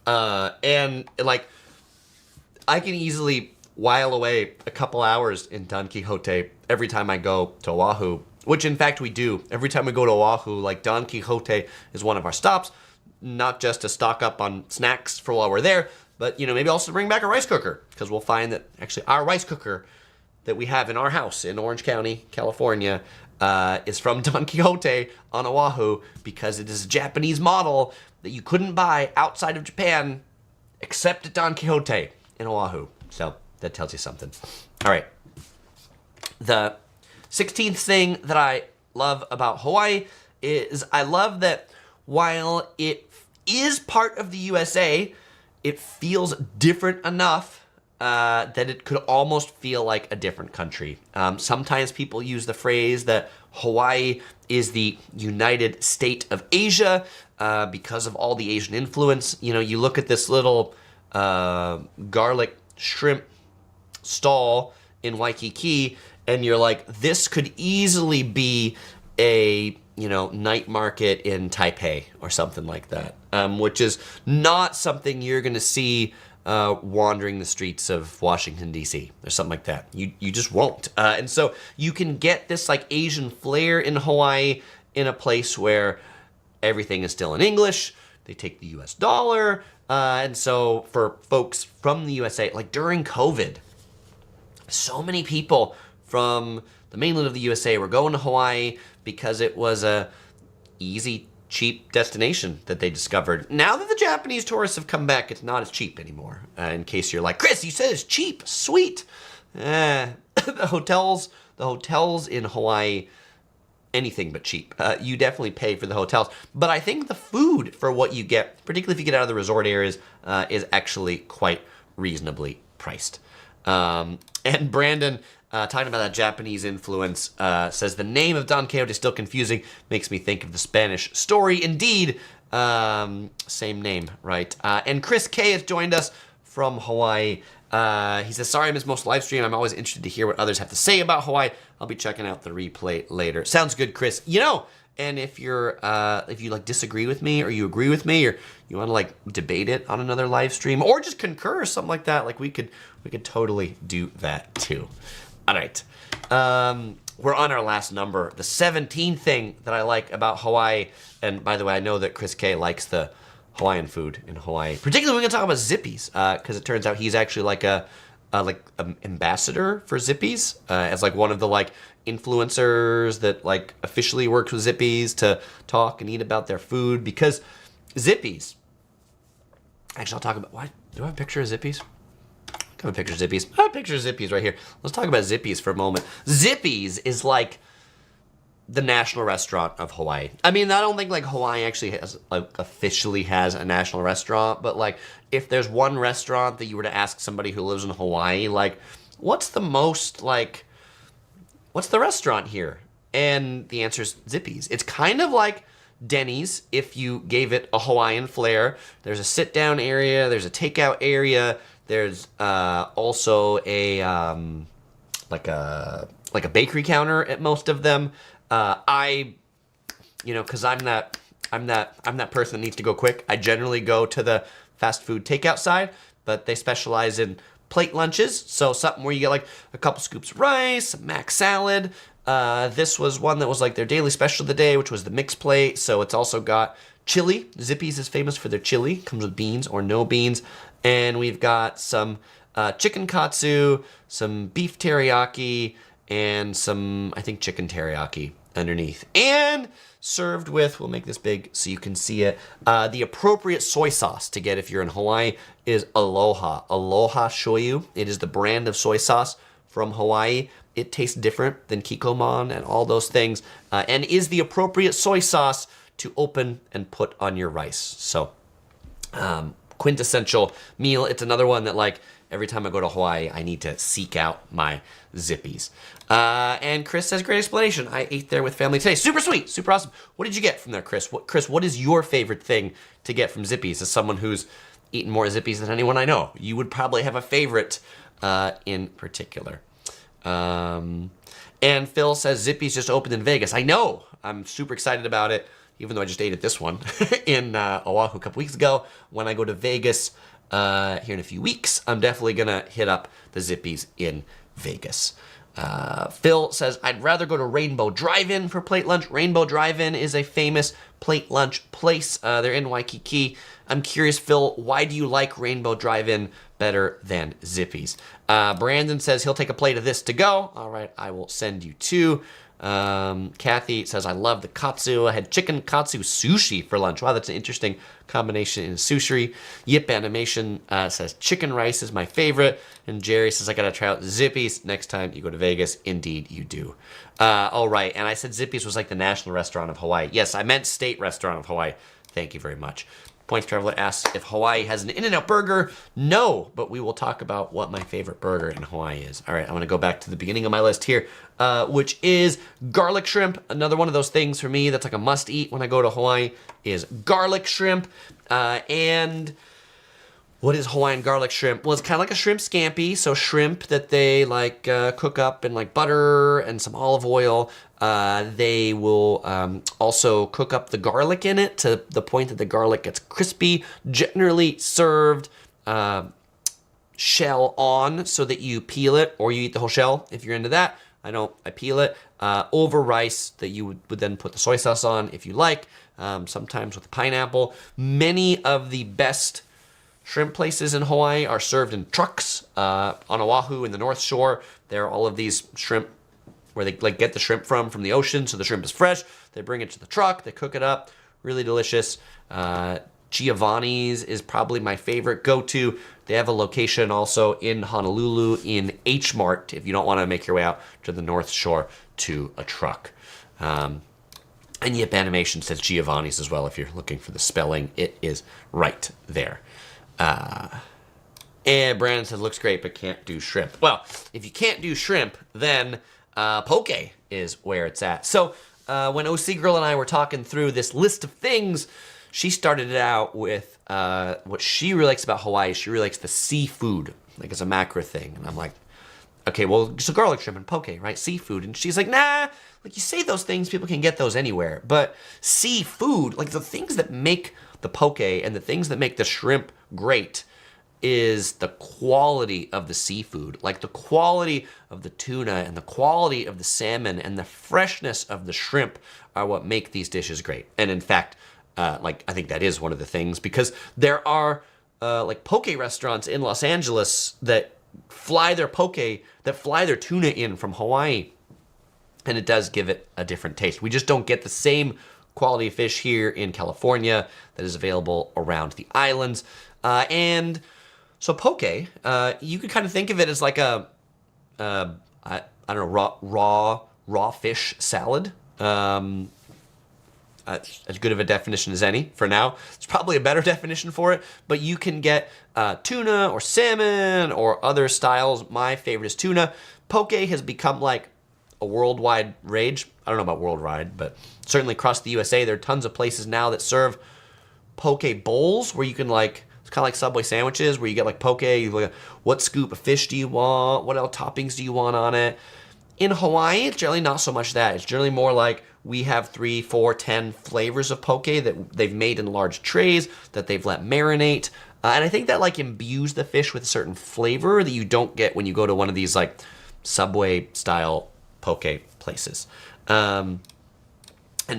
And like I can easily while away a couple hours in Don Quixote every time I go to Oahu, which in fact we do. Every time we go to Oahu, like Don Quixote is one of our stops, not just to stock up on snacks for while we're there, but maybe also to bring back a rice cooker, because we'll find that actually our rice cooker that we have in our house in Orange County, California, is from Don Quixote on Oahu, because it is a Japanese model that you couldn't buy outside of Japan except at Don Quixote in Oahu. So that tells you something. All right. The 16th thing that I love about Hawaii is I love that while it is part of the USA, it feels different enough that it could almost feel like a different country. Sometimes people use the phrase that Hawaii is the United State of Asia because of all the Asian influence. You look at this little garlic shrimp stall in Waikiki, and you're like, this could easily be a night market in Taipei or something like that, which is not something you're going to see wandering the streets of Washington, D.C. or something like that. You just won't. And so you can get this like Asian flair in Hawaii in a place where everything is still in English. They take the U.S. dollar. And so for folks from the USA, like during COVID, so many people from the mainland of the USA were going to Hawaii because it was a easy, cheap destination that they discovered. Now that the Japanese tourists have come back, it's not as cheap anymore. In case you're like, Chris, you said it's cheap. Sweet. The hotels in Hawaii anything but cheap. You definitely pay for the hotels, but I think the food for what you get, particularly if you get out of the resort areas, is actually quite reasonably priced. And Brandon, talking about that Japanese influence, says the name of Don Quixote is still confusing, makes me think of the Spanish story. Indeed, same name, right? And Chris K has joined us from Hawaii. He says, sorry I missed most live stream. I'm always interested to hear what others have to say about Hawaii. I'll be checking out the replay later. Sounds good, Chris. You know, and if you're, if you like disagree with me or you agree with me or you want to like debate it on another live stream or just concur or something like that, like we could totally do that too. All right. We're on our last number, the 17th thing that I like about Hawaii. And by the way, I know that Chris K likes the Hawaiian food in Hawaii. Particularly, we're gonna talk about Zippy's, because it turns out he's actually like an ambassador for Zippy's, as like one of the like influencers that like officially works with Zippy's to talk and eat about their food. Because Zippy's, actually, I'll talk about. Why do I have a picture of Zippy's? I have a picture of Zippy's. I have a picture of Zippy's right here. Let's talk about Zippy's for a moment. Zippy's is like the national restaurant of Hawaii. I mean, I don't think like Hawaii actually has like officially has a national restaurant, but like if there's one restaurant that you were to ask somebody who lives in Hawaii, like what's the restaurant here? And the answer is Zippy's. It's kind of like Denny's if you gave it a Hawaiian flair. There's a sit down area, there's a takeout area, there's also a like a bakery counter at most of them. Because I'm that person that needs to go quick. I generally go to the fast food takeout side, but they specialize in plate lunches. So something where you get like a couple scoops of rice, a mac salad. This was one that was like their daily special of the day, which was the mixed plate. So it's also got chili. Zippy's is famous for their chili. Comes with beans or no beans. And we've got some chicken katsu, some beef teriyaki, and some, I think, chicken teriyaki underneath. And served with, we'll make this big so you can see it, the appropriate soy sauce to get if you're in Hawaii is Aloha. Aloha Shoyu. It is the brand of soy sauce from Hawaii. It tastes different than Kikkoman and all those things, and is the appropriate soy sauce to open and put on your rice. So, quintessential meal. It's another one that like every time I go to Hawaii, I need to seek out my Zippy's. And Chris says, great explanation. I ate there with family today. Super sweet, super awesome. What did you get from there, Chris? What is your favorite thing to get from Zippy's? As someone who's eaten more Zippy's than anyone I know, you would probably have a favorite in particular. And Phil says, Zippy's just opened in Vegas. I know. I'm super excited about it, even though I just ate at this one in Oahu a couple weeks ago. When I go to Vegas here in a few weeks, I'm definitely going to hit up the Zippy's in Vegas. Phil says, I'd rather go to Rainbow Drive-In for plate lunch. Rainbow Drive-In is a famous plate lunch place. They're in Waikiki. I'm curious, Phil, why do you like Rainbow Drive-In better than Zippy's? Brandon says he'll take a plate of this to go. All right, I will send you two. Kathy says, I love the katsu. I had chicken katsu sushi for lunch. Wow, that's an interesting combination in sushi. Yip Animation says, chicken rice is my favorite. And Jerry says, I gotta try out Zippy's next time you go to Vegas. Indeed, you do. All right, and I said Zippy's was like the national restaurant of Hawaii. Yes, I meant state restaurant of Hawaii. Thank you very much. Points Traveler asks if Hawaii has an In-N-Out burger. No, but we will talk about what my favorite burger in Hawaii is. All right, I'm going to go back to the beginning of my list here, which is garlic shrimp. Another one of those things for me that's like a must-eat when I go to Hawaii is garlic shrimp. And what is Hawaiian garlic shrimp? Well, it's kind of like a shrimp scampi, so shrimp that they like cook up in like butter and some olive oil. They will also cook up the garlic in it to the point that the garlic gets crispy, generally served shell on so that you peel it or you eat the whole shell if you're into that. I peel it over rice that you would then put the soy sauce on if you like, sometimes with pineapple. Many of the best shrimp places in Hawaii are served in trucks. On Oahu in the North Shore, there are all of these shrimp where they like get the shrimp from the ocean, so the shrimp is fresh. They bring it to the truck, they cook it up, really delicious. Giovanni's is probably my favorite go-to. They have a location also in Honolulu in H Mart if you don't want to make your way out to the North Shore to a truck. And Yip Animation says Giovanni's as well. If you're looking for the spelling, it is right there. And Brandon says, looks great, but can't do shrimp. Well, if you can't do shrimp, then poke is where it's at. So when OC Girl and I were talking through this list of things, she started it out with what she really likes about Hawaii. She really likes the seafood, like it's a macro thing. And I'm like, okay, well, so garlic shrimp and poke, right? Seafood. And she's like, nah, like you say those things, people can get those anywhere. But seafood, like the things that make the poke and the things that make the shrimp great is the quality of the seafood, like the quality of the tuna and the quality of the salmon and the freshness of the shrimp are what make these dishes great. And in fact, like I think that is one of the things, because there are like poke restaurants in Los Angeles that fly their tuna in from Hawaii, and it does give it a different taste. We just don't get the same quality of fish here in California that is available around the islands. And so poke, you could kind of think of it as like a, I don't know, raw fish salad. As good of a definition as any for now. It's probably a better definition for it, but you can get tuna or salmon or other styles. My favorite is tuna. Poke has become like a worldwide rage. I don't know about worldwide, but certainly across the USA, there are tons of places now that serve poke bowls where you can like, it's kind of like Subway sandwiches where you get like poke, you look at what scoop of fish do you want, what else toppings do you want on it. In Hawaii, it's generally not so much that. It's generally more like we have 3, 4, 10 flavors of poke that they've made in large trays that they've let marinate. And I think that like imbues the fish with a certain flavor that you don't get when you go to one of these like Subway style poke places. And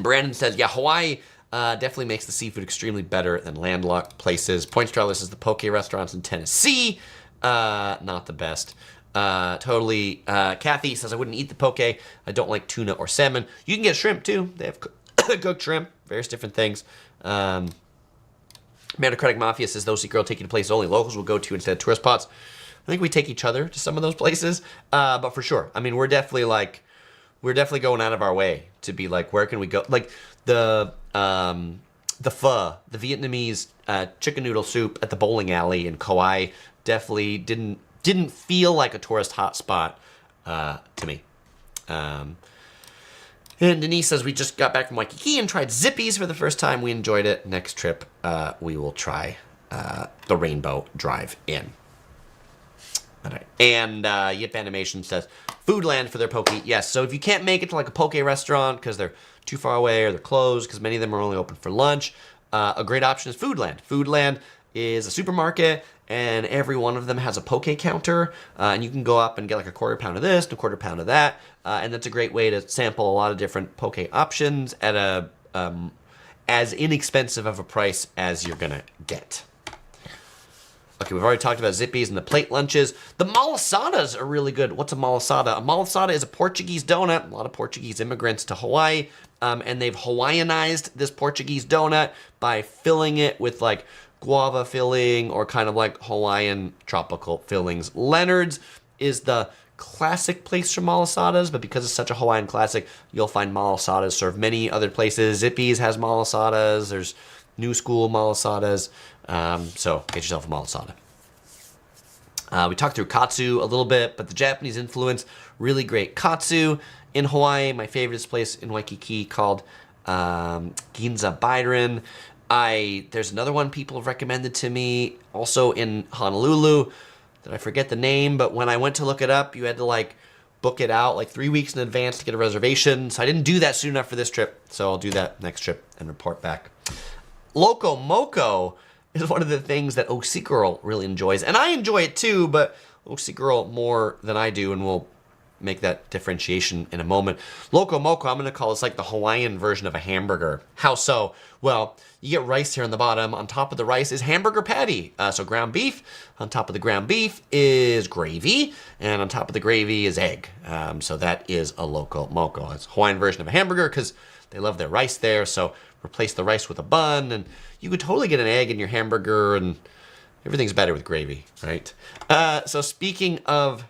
Brandon says, yeah, Hawaii definitely makes the seafood extremely better than landlocked places. Points says the poke restaurants in Tennessee, not the best. Totally. Kathy says, I wouldn't eat the poke. I don't like tuna or salmon. You can get shrimp too. They have cooked shrimp, various different things. Meritocratic Mafia says, those girl take you to places only locals will go to instead of tourist spots. I think we take each other to some of those places. But for sure, I mean, we're definitely going out of our way to be like, where can we go? Like the pho, the Vietnamese chicken noodle soup at the bowling alley in Kauai definitely didn't feel like a tourist hotspot to me. And Denise says, we just got back from Waikiki and tried Zippy's for the first time. We enjoyed it. Next trip, we will try the Rainbow Drive-In. All right. And Yip Animation says, Foodland for their poke. Yes, so if you can't make it to like a poke restaurant because they're too far away or they're closed because many of them are only open for lunch, a great option is Foodland. Foodland is a supermarket, and every one of them has a poke counter, and you can go up and get like a quarter pound of this and a quarter pound of that, and that's a great way to sample a lot of different poke options at a as inexpensive of a price as you're gonna get. Okay, we've already talked about Zippy's and the plate lunches. The malasadas are really good. What's a malasada? A malasada is a Portuguese donut. A lot of Portuguese immigrants to Hawaii, and they've Hawaiianized this Portuguese donut by filling it with like guava filling or kind of like Hawaiian tropical fillings. Leonard's is the classic place for malasadas, but because it's such a Hawaiian classic, you'll find malasadas served many other places. Zippy's has malasadas. There's new school malasadas. So get yourself a malasada. We talked through katsu a little bit, but the Japanese influence, really great katsu in Hawaii. My favorite is a place in Waikiki called Ginza Byron. There's another one people have recommended to me, also in Honolulu, that I forget the name, but when I went to look it up, you had to like book it out like 3 weeks in advance to get a reservation. So I didn't do that soon enough for this trip, so I'll do that next trip and report back. Loco Moco is one of the things that OC Girl really enjoys, and I enjoy it too, but OC Girl more than I do, and we'll make that differentiation in a moment. Loco Moco, I'm going to call this like the Hawaiian version of a hamburger. How so? Well, you get rice here on the bottom. On top of the rice is hamburger patty. So ground beef. On top of the ground beef is gravy. And on top of the gravy is egg. So that is a Loco Moco. It's a Hawaiian version of a hamburger because they love their rice there. So replace the rice with a bun. And you could totally get an egg in your hamburger. And everything's better with gravy, right? So speaking of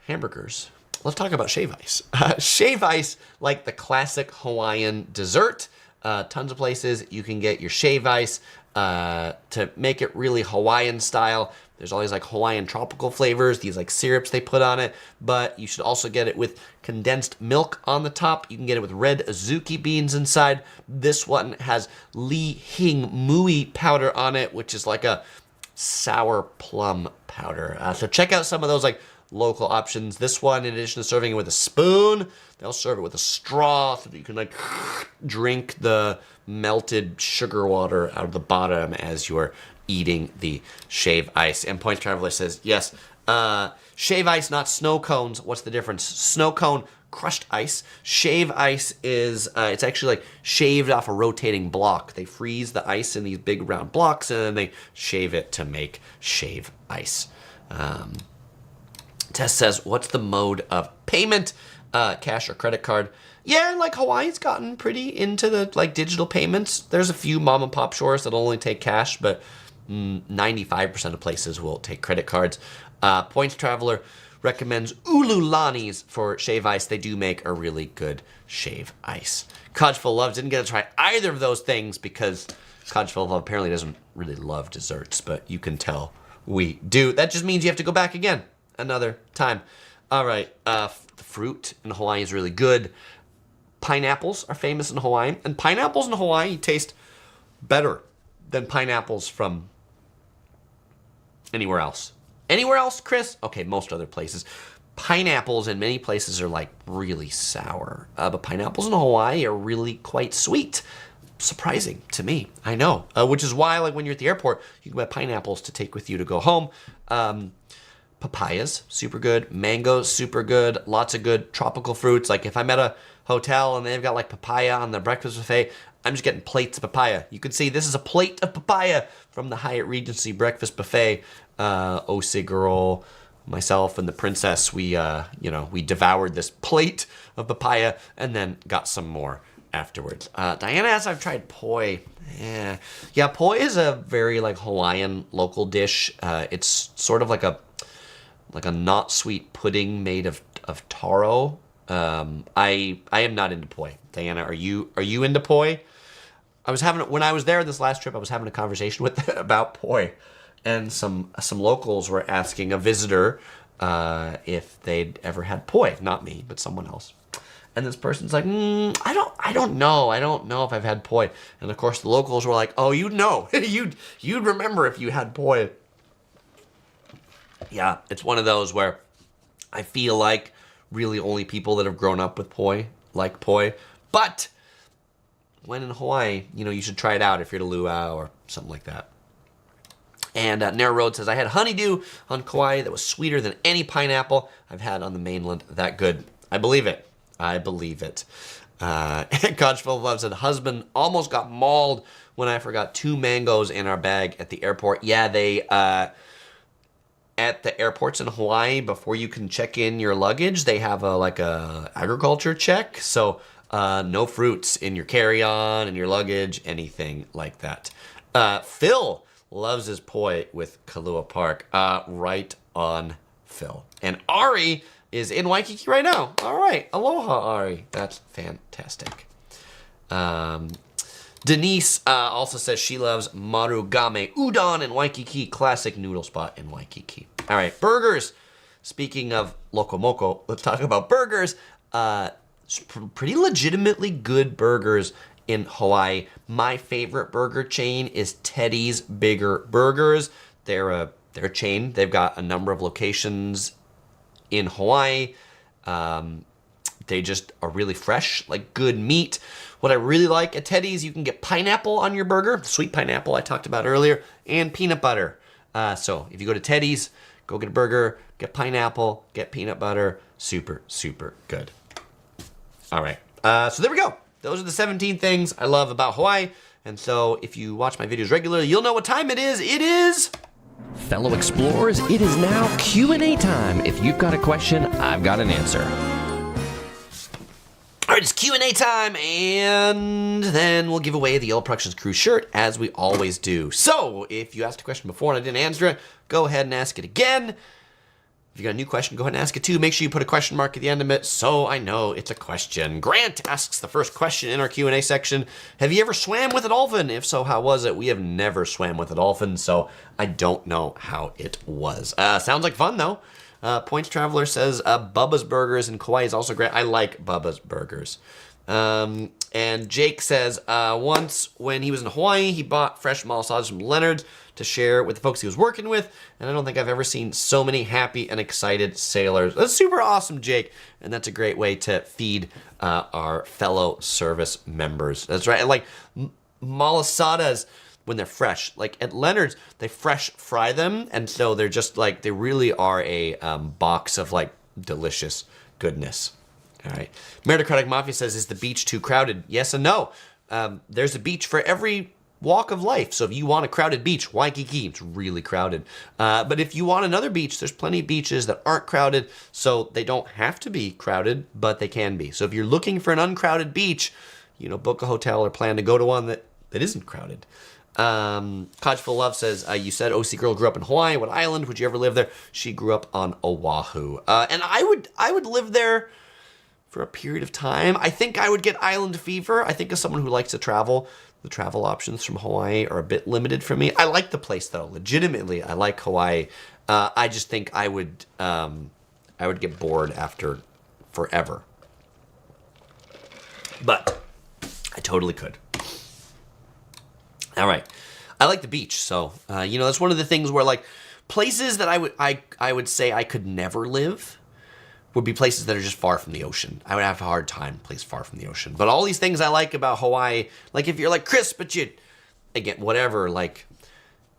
hamburgers, let's talk about shave ice. Shave ice, like the classic Hawaiian dessert. Tons of places you can get your shave ice to make it really Hawaiian style. There's all these like Hawaiian tropical flavors, these like syrups they put on it, but you should also get it with condensed milk on the top. You can get it with red azuki beans inside. This one has Li Hing Mui powder on it, which is like a sour plum powder. So check out some of those like local options. This one, in addition to serving it with a spoon, they'll serve it with a straw so that you can like drink the melted sugar water out of the bottom as you're eating the shave ice. And Points Traveler says, yes, shave ice, not snow cones. What's the difference? Snow cone, crushed ice. Shave ice is, it's actually like shaved off a rotating block. They freeze the ice in these big round blocks and then they shave it to make shave ice. Tess says, what's the mode of payment? Cash or credit card? Yeah, like Hawaii's gotten pretty into the like digital payments. There's a few mom and pop stores that only take cash, but 95% of places will take credit cards. Points Traveler recommends Ululani's for shave ice. They do make a really good shave ice. Codgeful Loves didn't get to try either of those things because Codgeful Love apparently doesn't really love desserts, but you can tell we do. That just means you have to go back again another time. All right, the fruit in Hawaii is really good. Pineapples are famous in Hawaii, and pineapples in Hawaii taste better than pineapples from anywhere else. Anywhere else, Chris? Okay, most other places. Pineapples in many places are like really sour, but pineapples in Hawaii are really quite sweet. Surprising to me, I know. Which is why, like when you're at the airport, you can buy pineapples to take with you to go home. Papayas, super good. Mangoes, super good. Lots of good tropical fruits. Like if I'm at a hotel and they've got like papaya on the breakfast buffet, I'm just getting plates of papaya. You can see this is a plate of papaya from the Hyatt Regency breakfast buffet. Ose girl, myself, and the princess, we devoured this plate of papaya and then got some more afterwards. Diana asks, I've tried poi. Yeah, poi is a very like Hawaiian local dish. It's sort of like a not sweet pudding made of taro. I am not into poi. Diana, are you into poi? When I was there this last trip, I was having a conversation with them about poi, and some locals were asking a visitor if they'd ever had poi. Not me, but someone else. And this person's like, I don't know if I've had poi. And of course the locals were like, oh, you'd know. you'd remember if you had poi. Yeah, it's one of those where I feel like really only people that have grown up with poi like poi. But when in Hawaii, you should try it out if you're to luau or something like that. And Narrow Road says, I had honeydew on Kauai that was sweeter than any pineapple I've had on the mainland. That good. I believe it. Codgeful Love said, husband almost got mauled when I forgot 2 mangoes in our bag at the airport. Yeah, they... at the airports in Hawaii, before you can check in your luggage, they have a agriculture check. So no fruits in your carry-on and your luggage, anything like that. Phil loves his poi with Kalua Park. Right on, Phil. And Ari is in Waikiki right now. All right, aloha, Ari. That's fantastic. Denise also says she loves Marugame Udon in Waikiki, classic noodle spot in Waikiki. All right, burgers. Speaking of Lokomoko, let's talk about burgers. Pretty legitimately good burgers in Hawaii. My favorite burger chain is Teddy's Bigger Burgers. They're a chain. They've got a number of locations in Hawaii. They just are really fresh, like good meat. What I really like at Teddy's, you can get pineapple on your burger, sweet pineapple I talked about earlier, and peanut butter. So if you go to Teddy's, go get a burger, get pineapple, get peanut butter. Super, super good. All right, so there we go. Those are the 17 things I love about Hawaii. And so if you watch my videos regularly, you'll know what time it is. It is... Fellow explorers, it is now Q&A time. If you've got a question, I've got an answer. All right, it's Q&A time, and then we'll give away the Yellow Productions Crew shirt, as we always do. So, if you asked a question before and I didn't answer it, go ahead and ask it again. If you got a new question, go ahead and ask it too. Make sure you put a question mark at the end of it so I know it's a question. Grant asks the first question in our Q&A section. Have you ever swam with a dolphin? If so, how was it? We have never swam with a dolphin, so I don't know how it was. Sounds like fun, though. Points Traveler says Bubba's Burgers in Kauai is also great. I like Bubba's Burgers. And Jake says once when he was in Hawaii, he bought fresh malasada from Leonard's to share with the folks he was working with, and I don't think I've ever seen so many happy and excited sailors. That's super awesome, Jake, and that's a great way to feed our fellow service members. That's right. And like malasadas, when they're fresh, like at Leonard's, they fresh fry them, and so they're just like, they really are a box of like delicious goodness. All right. Meritocratic Mafia says, is the beach too crowded? Yes and no. There's a beach for every walk of life. So if you want a crowded beach, Waikiki, it's really crowded. But if you want another beach, there's plenty of beaches that aren't crowded, so they don't have to be crowded, but they can be. So if you're looking for an uncrowded beach, book a hotel or plan to go to one that isn't crowded. Codgeful Love says, you said OC Girl grew up in Hawaii. What island? Would you ever live there? She grew up on Oahu. And I would live there for a period of time. I think I would get island fever. I think as someone who likes to travel, the travel options from Hawaii are a bit limited for me. I like the place though. Legitimately, I like Hawaii. I just think I would get bored after forever. But I totally could. All right. I like the beach, so that's one of the things where like places that I would say I could never live would be places that are just far from the ocean. I would have a hard time place far from the ocean. But all these things I like about Hawaii, like if you're like, Chris, but again, whatever, like,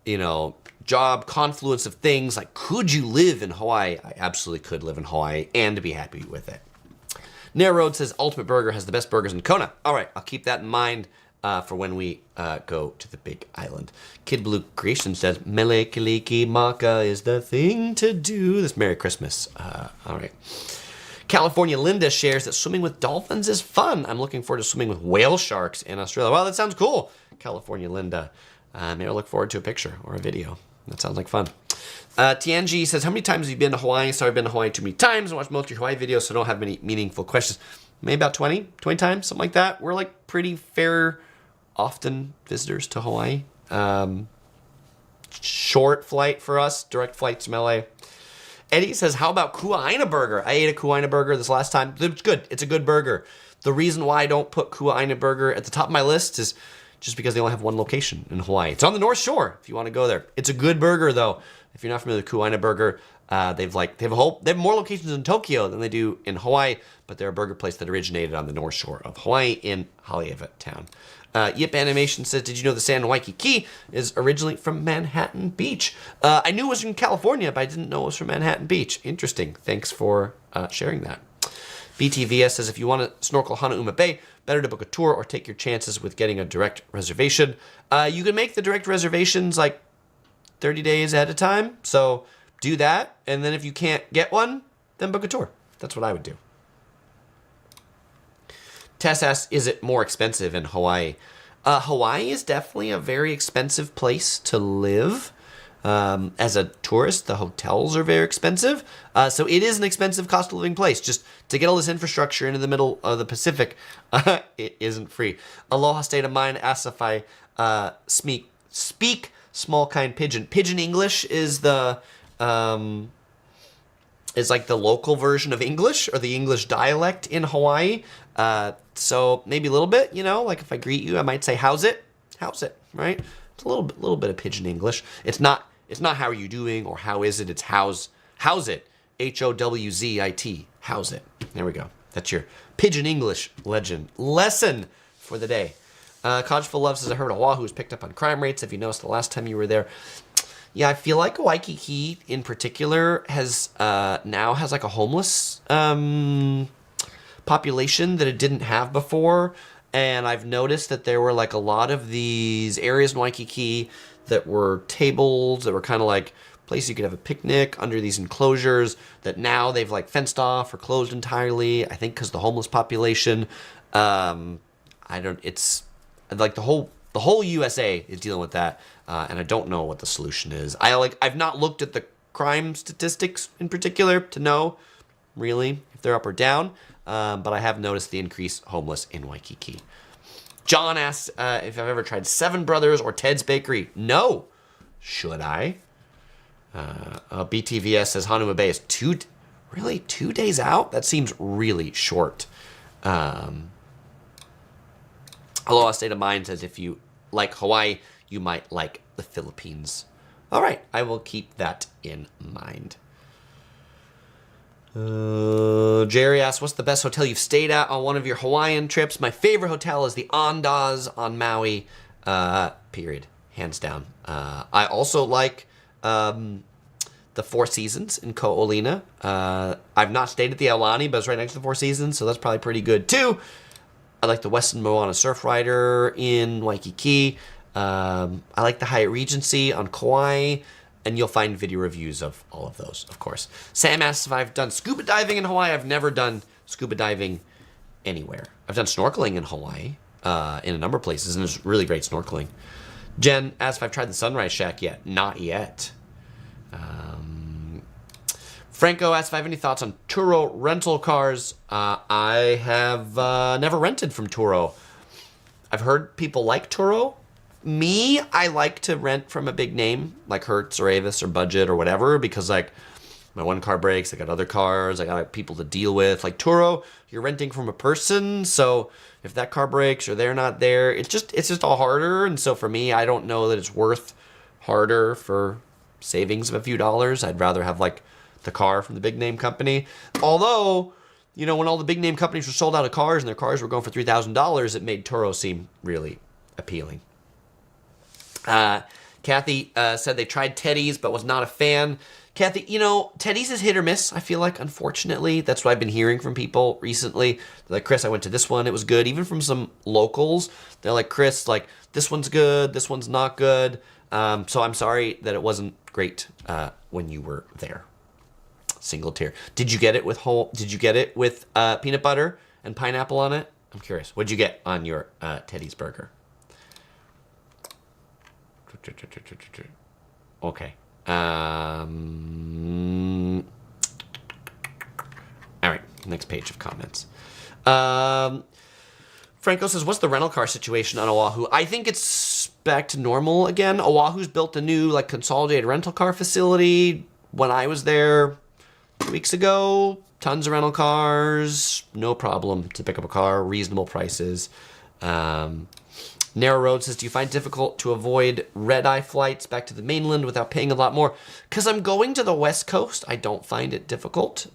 job, confluence of things, like could you live in Hawaii? I absolutely could live in Hawaii and be happy with it. Narrow Road says Ultimate Burger has the best burgers in Kona. All right, I'll keep that in mind for when we go to the Big Island. Kid Blue Creation says, Mele Kaliki Maka is the thing to do this Merry Christmas. All right. California Linda shares that swimming with dolphins is fun. I'm looking forward to swimming with whale sharks in Australia. Well, that sounds cool, California Linda. Maybe I'll look forward to a picture or a video. That sounds like fun. Tianji says, how many times have you been to Hawaii? Sorry, I've been to Hawaii too many times. I watched most of your Hawaii videos, so I don't have many meaningful questions. Maybe about 20 times, something like that. We're like pretty fair, often visitors to Hawaii. Short flight for us, direct flights from LA. Eddie says, how about Kua'aina burger? I ate a Kua'aina burger this last time. It's good. It's a good burger. The reason why I don't put Kua'aina burger at the top of my list is just because they only have one location in Hawaii. It's on the North Shore if you want to go there. It's a good burger though. If you're not familiar with Kua'aina burger, they have more locations in Tokyo than they do in Hawaii, but they're a burger place that originated on the North Shore of Hawaii in Haleiwa Town. Yip Animation says, did you know the sand in Waikiki is originally from Manhattan Beach? I knew it was from California, but I didn't know it was from Manhattan Beach. Interesting. Thanks for sharing that. BTVS says, if you want to snorkel Hanauma Bay, better to book a tour or take your chances with getting a direct reservation. You can make the direct reservations like 30 days at a time. So do that. And then if you can't get one, then book a tour. That's what I would do. Tess asks, is it more expensive in Hawaii? Hawaii is definitely a very expensive place to live. As a tourist, the hotels are very expensive. So it is an expensive cost of living place. Just to get all this infrastructure into the middle of the Pacific, it isn't free. Aloha State of Mind asks if I speak small kind pidgin. Pidgin English is the is like the local version of English or the English dialect in Hawaii. So maybe a little bit, like if I greet you, I might say, how's it? How's it, right? It's a little bit of pidgin English. It's not how are you doing or how is it? It's how's it? HOWZIT. How's it? There we go. That's your pidgin English lesson for the day. Codgeful Love says, I heard Oahu was picked up on crime rates. Have you noticed the last time you were there? Yeah, I feel like Waikiki in particular has now has like a homeless population that it didn't have before. And I've noticed that there were like a lot of these areas in Waikiki that were tables that were kind of like places you could have a picnic under these enclosures that now they've like fenced off or closed entirely. I think because the homeless population, it's like the whole USA is dealing with that. And I don't know what the solution is. I've not looked at crime statistics in particular to know really if they're up or down. But I have noticed the increased homeless in Waikiki. John asks if I've ever tried Seven Brothers or Ted's Bakery. No. Should I? BTVS says Hanuma Bay is 2 days out? That seems really short. Aloha State of Mind says if you like Hawaii, you might like the Philippines. All right, I will keep that in mind. Jerry asks, what's the best hotel you've stayed at on one of your Hawaiian trips? My favorite hotel is the Andaz on Maui, period. Hands down. I also like the Four Seasons in Ko'olina. I've not stayed at the Aulani, but it's right next to the Four Seasons, so that's probably pretty good too. I like the Westin Moana Surf Rider in Waikiki. I like the Hyatt Regency on Kauai. And you'll find video reviews of all of those, of course. Sam asks if I've done scuba diving in Hawaii. I've never done scuba diving anywhere. I've done snorkeling in Hawaii in a number of places, and it's really great snorkeling. Jen asks if I've tried the Sunrise Shack yet. Not yet. Franco asks if I have any thoughts on Turo rental cars. I have never rented from Turo. I've heard people like Turo. Me, I like to rent from a big name like Hertz or Avis or Budget or whatever because like my one car breaks, I got other cars, I got people to deal with. Like Turo, you're renting from a person, so if that car breaks or they're not there, it's just all harder. And so for me, I don't know that it's worth harder for savings of a few dollars. I'd rather have like the car from the big name company. Although, you know, when all the big name companies were sold out of cars and their cars were going for $3,000, it made Turo seem really appealing. Kathy said they tried Teddy's but was not a fan. Kathy, you know, Teddy's is hit or miss, I feel like, unfortunately. That's what I've been hearing from people recently. They're like, Chris, I went to this one, it was good. Even from some locals, they're like, Chris, like, this one's good, this one's not good. So I'm sorry that it wasn't great when you were there. Single tier. Did you get it with peanut butter and pineapple on it? I'm curious. What'd you get on your Teddy's burger? Okay. All right. Next page of comments. Franco says, what's the rental car situation on Oahu? I think it's back to normal again. Oahu's built a new like consolidated rental car facility. When I was there 2 weeks ago, tons of rental cars, no problem to pick up a car, reasonable prices. Narrow Road says, do you find it difficult to avoid red-eye flights back to the mainland without paying a lot more? Because I'm going to the West Coast, I don't find it difficult.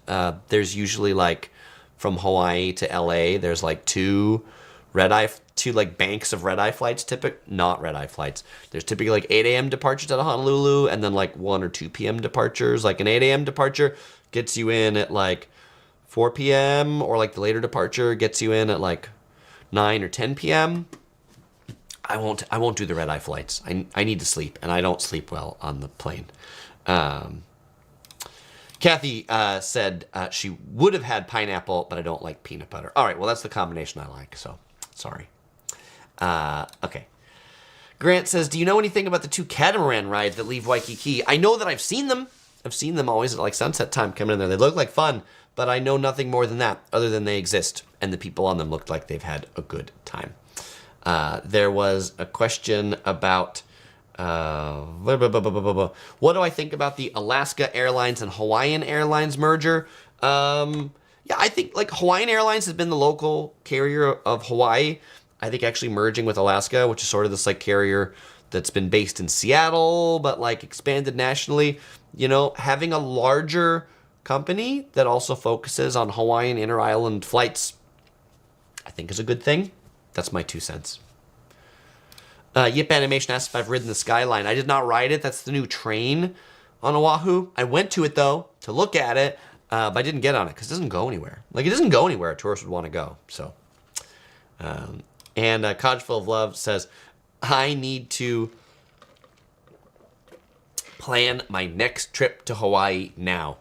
There's usually like from Hawaii to LA, there's like two like banks of red-eye flights, not red-eye flights. There's typically like 8 a.m. departures out of Honolulu and then like 1 or 2 p.m. departures. Like an 8 a.m. departure gets you in at like 4 p.m. or like the later departure gets you in at like 9 or 10 p.m. I won't do the red-eye flights. I need to sleep, and I don't sleep well on the plane. Kathy said she would have had pineapple, but I don't like peanut butter. All right, well, that's the combination I like, so sorry. Okay. Grant says, do you know anything about the 2 catamaran rides that leave Waikiki? I know that I've seen them. I've seen them always at like sunset time coming in there. They look like fun, but I know nothing more than that, other than they exist, and the people on them looked like they've had a good time. There was a question about what do I think about the Alaska Airlines and Hawaiian Airlines merger? Yeah, I think like Hawaiian Airlines has been the local carrier of Hawaii. I think actually merging with Alaska, which is sort of this like carrier that's been based in Seattle, but like expanded nationally, you know, having a larger company that also focuses on Hawaiian inter-island flights, I think is a good thing. That's my 2 cents. Yip Animation asks if I've ridden the Skyline. I did not ride it. That's the new train on Oahu. I went to it, though, to look at it, but I didn't get on it because it doesn't go anywhere. Like, it doesn't go anywhere a tourist would want to go. So, and Codge Full of Love says, I need to plan my next trip to Hawaii now.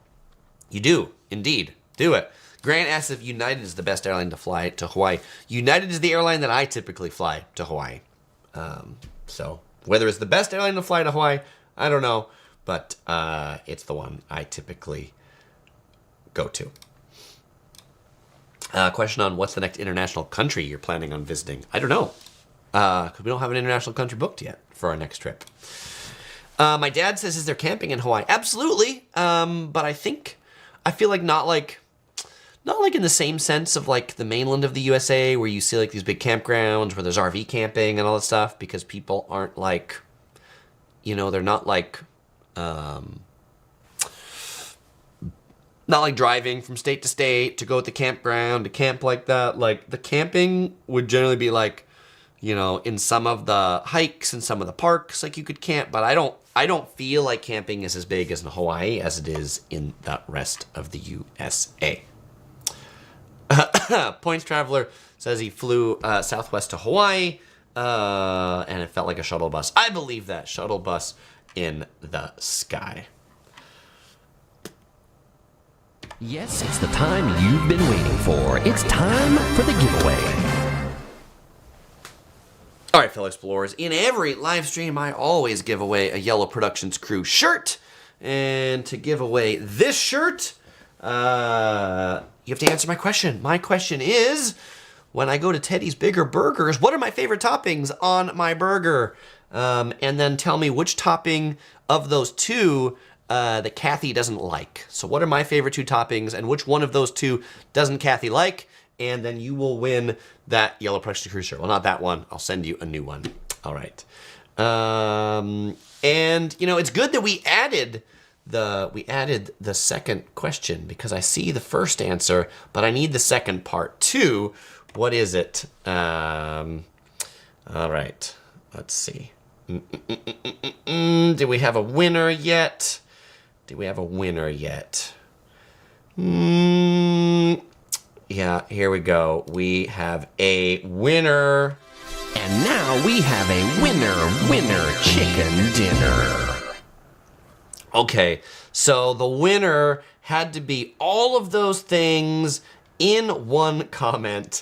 You do, indeed. Do it. Grant asks if United is the best airline to fly to Hawaii. United is the airline that I typically fly to Hawaii. So whether it's the best airline to fly to Hawaii, I don't know. but it's the one I typically go to. Question on what's the next international country you're planning on visiting? I don't know, because we don't have an international country booked yet for our next trip. My dad says, is there camping in Hawaii? Absolutely, but I feel like not like in the same sense of like the mainland of the USA where you see like these big campgrounds where there's RV camping and all that stuff, because people aren't like, they're not like driving from state to state to go to the campground to camp like that. Like the camping would generally be like, in some of the hikes and some of the parks, like you could camp, but I don't feel like camping is as big as in Hawaii as it is in the rest of the USA. Points Traveler says he flew Southwest to Hawaii, and it felt like a shuttle bus. I believe that. Shuttle bus in the sky. Yes, it's the time you've been waiting for. It's time for the giveaway. All right, fellow explorers, in every live stream, I always give away a Yellow Productions crew shirt. And to give away this shirt, you have to answer my question. My question is, when I go to Teddy's Bigger Burgers, what are my favorite toppings on my burger? And then tell me which topping of those two that Kathy doesn't like. So what are my favorite two toppings, and which one of those two doesn't Kathy like? And then you will win that Yellow Productions crew shirt. Well, not that one. I'll send you a new one. All right. And it's good that we added the second question, because I see the first answer, but I need the second part too. What is it? All right. Let's see. Do we have a winner yet? Yeah, here we go. We have a winner. And now we have a winner chicken dinner. Okay, so the winner had to be all of those things in one comment,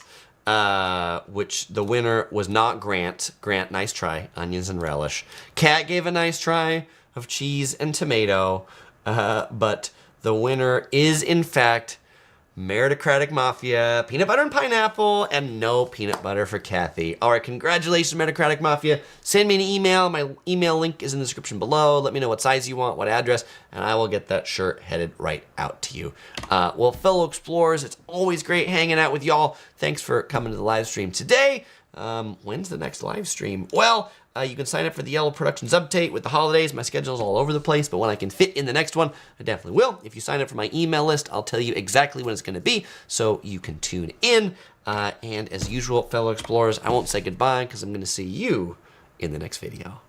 which the winner was not Grant. Grant, nice try, onions and relish. Kat gave a nice try of cheese and tomato, but the winner is, in fact, Meritocratic Mafia, peanut butter and pineapple, and no peanut butter for Kathy. All right, congratulations, Meritocratic Mafia. Send me an email. My email link is in the description below. Let me know what size you want, what address, and I will get that shirt headed right out to you. Well, fellow explorers, it's always great hanging out with y'all. Thanks for coming to the live stream today. When's the next live stream? Well, you can sign up for the Yellow Productions update with the holidays. My schedule's all over the place, but when I can fit in the next one, I definitely will. If you sign up for my email list, I'll tell you exactly when it's going to be, so you can tune in. And as usual, fellow explorers, I won't say goodbye because I'm going to see you in the next video.